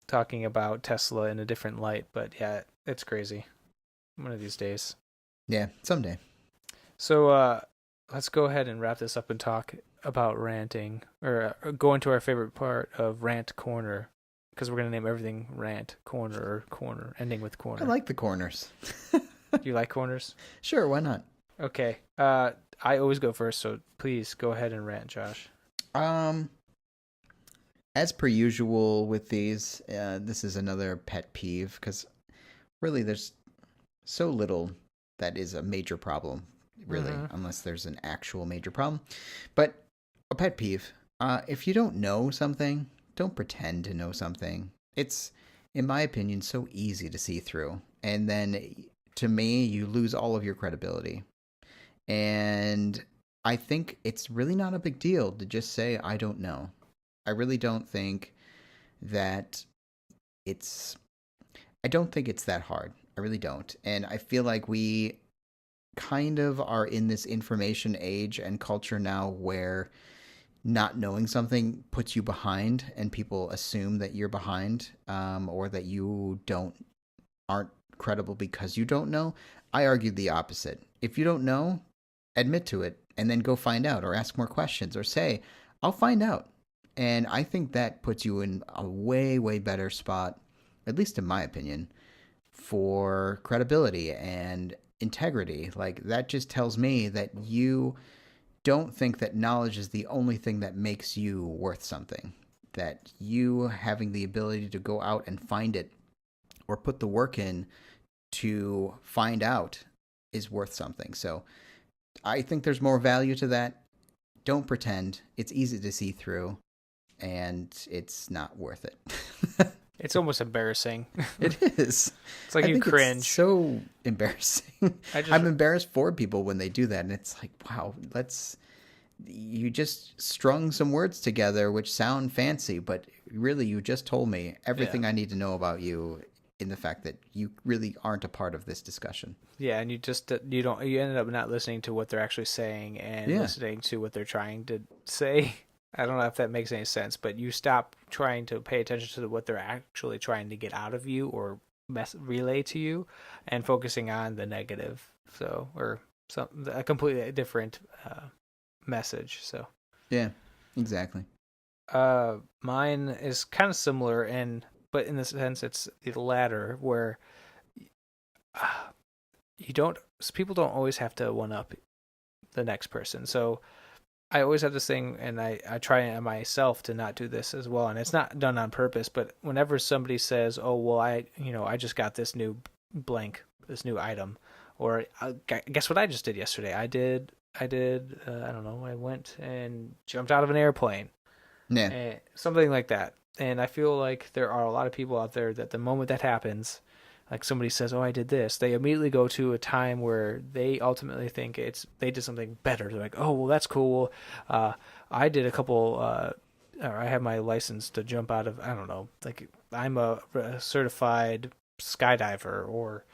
[SPEAKER 2] talking about Tesla in a different light. But yeah, it's crazy. One of these days.
[SPEAKER 1] Yeah, someday.
[SPEAKER 2] So let's go ahead and wrap this up and talk about ranting, or go into our favorite part of Rant Corner, because we're going to name everything Rant Corner, or Corner, ending with Corner.
[SPEAKER 1] I like the corners.
[SPEAKER 2] You like corners?
[SPEAKER 1] Sure, why not?
[SPEAKER 2] Okay. I always go first, so please go ahead and rant, Josh.
[SPEAKER 1] As per usual with these, this is another pet peeve, because really there's so little that is a major problem, really, unless there's an actual major problem. But a pet peeve, if you don't know something, don't pretend to know something. It's, in my opinion, so easy to see through. And then, to me, you lose all of your credibility. And I think it's really not a big deal to just say, I don't know. I really don't think that I don't think it's that hard. I really don't. And I feel like we kind of are in this information age and culture now where not knowing something puts you behind, and people assume that you're behind, or that you aren't credible because you don't know. I argue the opposite. If you don't know, admit to it and then go find out or ask more questions or say, I'll find out. And I think that puts you in a way, way better spot, at least in my opinion, for credibility and integrity. Like, that just tells me that you don't think that knowledge is the only thing that makes you worth something. That you having the ability to go out and find it or put the work in to find out is worth something. So I think there's more value to that. Don't pretend. It's easy to see through, and it's not worth it.
[SPEAKER 2] It's almost embarrassing.
[SPEAKER 1] It is.
[SPEAKER 2] It's like you cringe.
[SPEAKER 1] It's so embarrassing. I'm embarrassed for people when they do that, and it's like, wow, you just strung some words together which sound fancy, but really you just told me everything I need to know about you in the fact that you really aren't a part of this discussion.
[SPEAKER 2] Yeah, and you ended up not listening to what they're actually saying and listening to what they're trying to say. I don't know if that makes any sense, but you stop trying to pay attention to what they're actually trying to get out of you or relay to you, and focusing on the negative. So, or a completely different message. So,
[SPEAKER 1] yeah, exactly.
[SPEAKER 2] Mine is kind of similar, but in the sense it's the latter, where people don't always have to one up the next person. So I always have this thing, and I try myself to not do this as well, and it's not done on purpose, but whenever somebody says, oh, well, I just got this new item, or guess what I just did yesterday? I don't know, I went and jumped out of an airplane.
[SPEAKER 1] Yeah.
[SPEAKER 2] Something like that. And I feel like there are a lot of people out there that the moment that happens, like somebody says, oh, I did this, they immediately go to a time where they ultimately think they did something better. They're like, oh, well, that's cool. I did a couple, or I have my license to jump out of, I don't know, like I'm a certified skydiver, or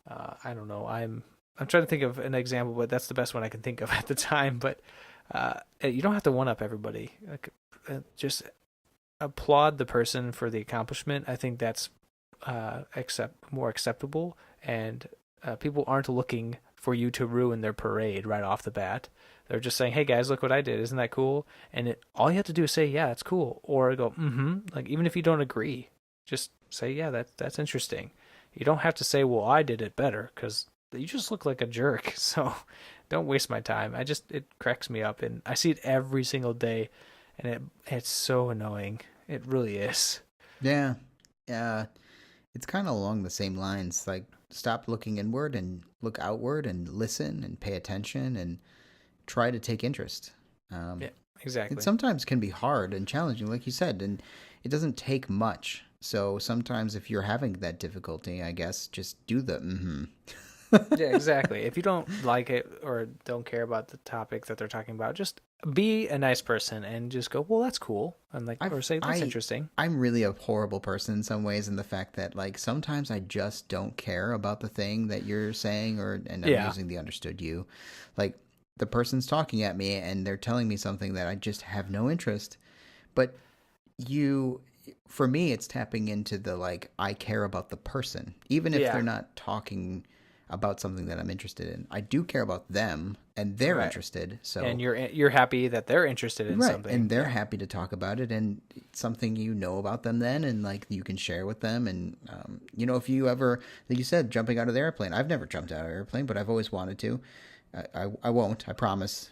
[SPEAKER 2] I don't know, I'm trying to think of an example, but that's the best one I can think of at the time. But you don't have to one up everybody. Like, just applaud the person for the accomplishment. I think that's more acceptable, and people aren't looking for you to ruin their parade right off the bat. They're just saying, hey guys, look what I did, isn't that cool? And all you have to do is say, yeah, it's cool, or go like, even if you don't agree, just say, yeah, that's interesting. You don't have to say, well, I did it better, because you just look like a jerk. So don't waste my time. It cracks me up, and I see it every single day, and it's so annoying. It really is.
[SPEAKER 1] Yeah. It's kind of along the same lines. Like, stop looking inward and look outward, and listen and pay attention and try to take interest.
[SPEAKER 2] Yeah, exactly.
[SPEAKER 1] It sometimes can be hard and challenging, like you said, and it doesn't take much. So sometimes if you're having that difficulty, I guess just do the
[SPEAKER 2] Yeah, exactly. If you don't like it or don't care about the topic that they're talking about, just be a nice person and just go, well, that's cool. And or say, that's interesting.
[SPEAKER 1] I'm really a horrible person in some ways, in the fact that, like, sometimes I just don't care about the thing that you're saying, and I'm using the understood you. Like, the person's talking at me and they're telling me something that I just have no interest. But for me, it's tapping into the, like, I care about the person. Even if they're not talking about something that I'm interested in, I do care about them, and they're interested. So,
[SPEAKER 2] and you're happy that they're interested in something,
[SPEAKER 1] and they're happy to talk about it, and it's something you know about them then, and like you can share with them. And if you ever, like you said, jumping out of the airplane, I've never jumped out of an airplane, but I've always wanted to. I won't. I promise.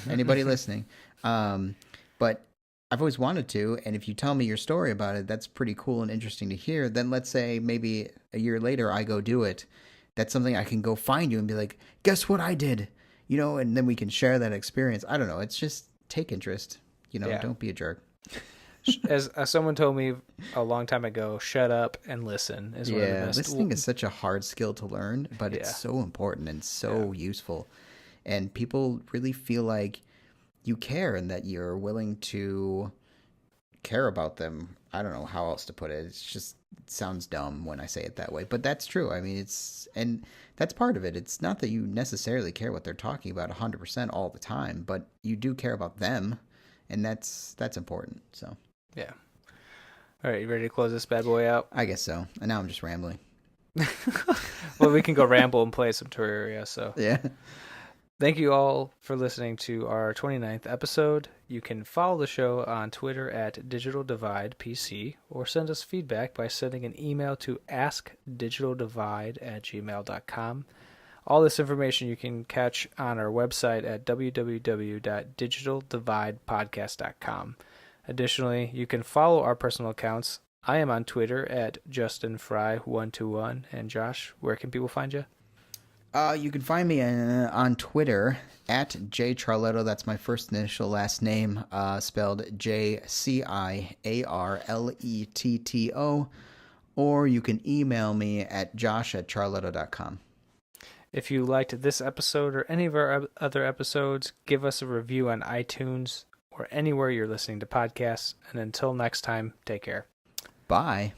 [SPEAKER 1] Anybody listening, but I've always wanted to, and if you tell me your story about it, that's pretty cool and interesting to hear. Then let's say maybe a year later I go do it. That's something I can go find you and be like, guess what I did? And then we can share that experience. I don't know. It's just take interest. Don't be a jerk.
[SPEAKER 2] As someone told me a long time ago, shut up and listen is one of the best.
[SPEAKER 1] Listening is such a hard skill to learn, but it's so important and so useful. And people really feel like you care and that you're willing to care about them. I don't know how else to put it. It sounds dumb when I say it that way, but that's true. I mean, and that's part of it. It's not that you necessarily care what they're talking about 100% all the time, but you do care about them, and that's important. So, yeah.
[SPEAKER 2] All right, you ready to close this bad boy out?
[SPEAKER 1] I guess so. And now I'm just rambling.
[SPEAKER 2] Well, we can go ramble and play some Terraria, so.
[SPEAKER 1] Yeah.
[SPEAKER 2] Thank you all for listening to our 29th episode. You can follow the show on Twitter at digitaldivide.pc or send us feedback by sending an email to askdigitaldivide@gmail.com. All this information you can catch on our website at www.digitaldividepodcast.com. Additionally, you can follow our personal accounts. I am on Twitter at justinfry121. And Josh, where can people find you?
[SPEAKER 1] You can find me on Twitter at jcharletto. That's my first initial last name, spelled JCIARLETTO. Or you can email me at josh@charletto.com.
[SPEAKER 2] If you liked this episode or any of our other episodes, give us a review on iTunes or anywhere you're listening to podcasts. And until next time, take care.
[SPEAKER 1] Bye.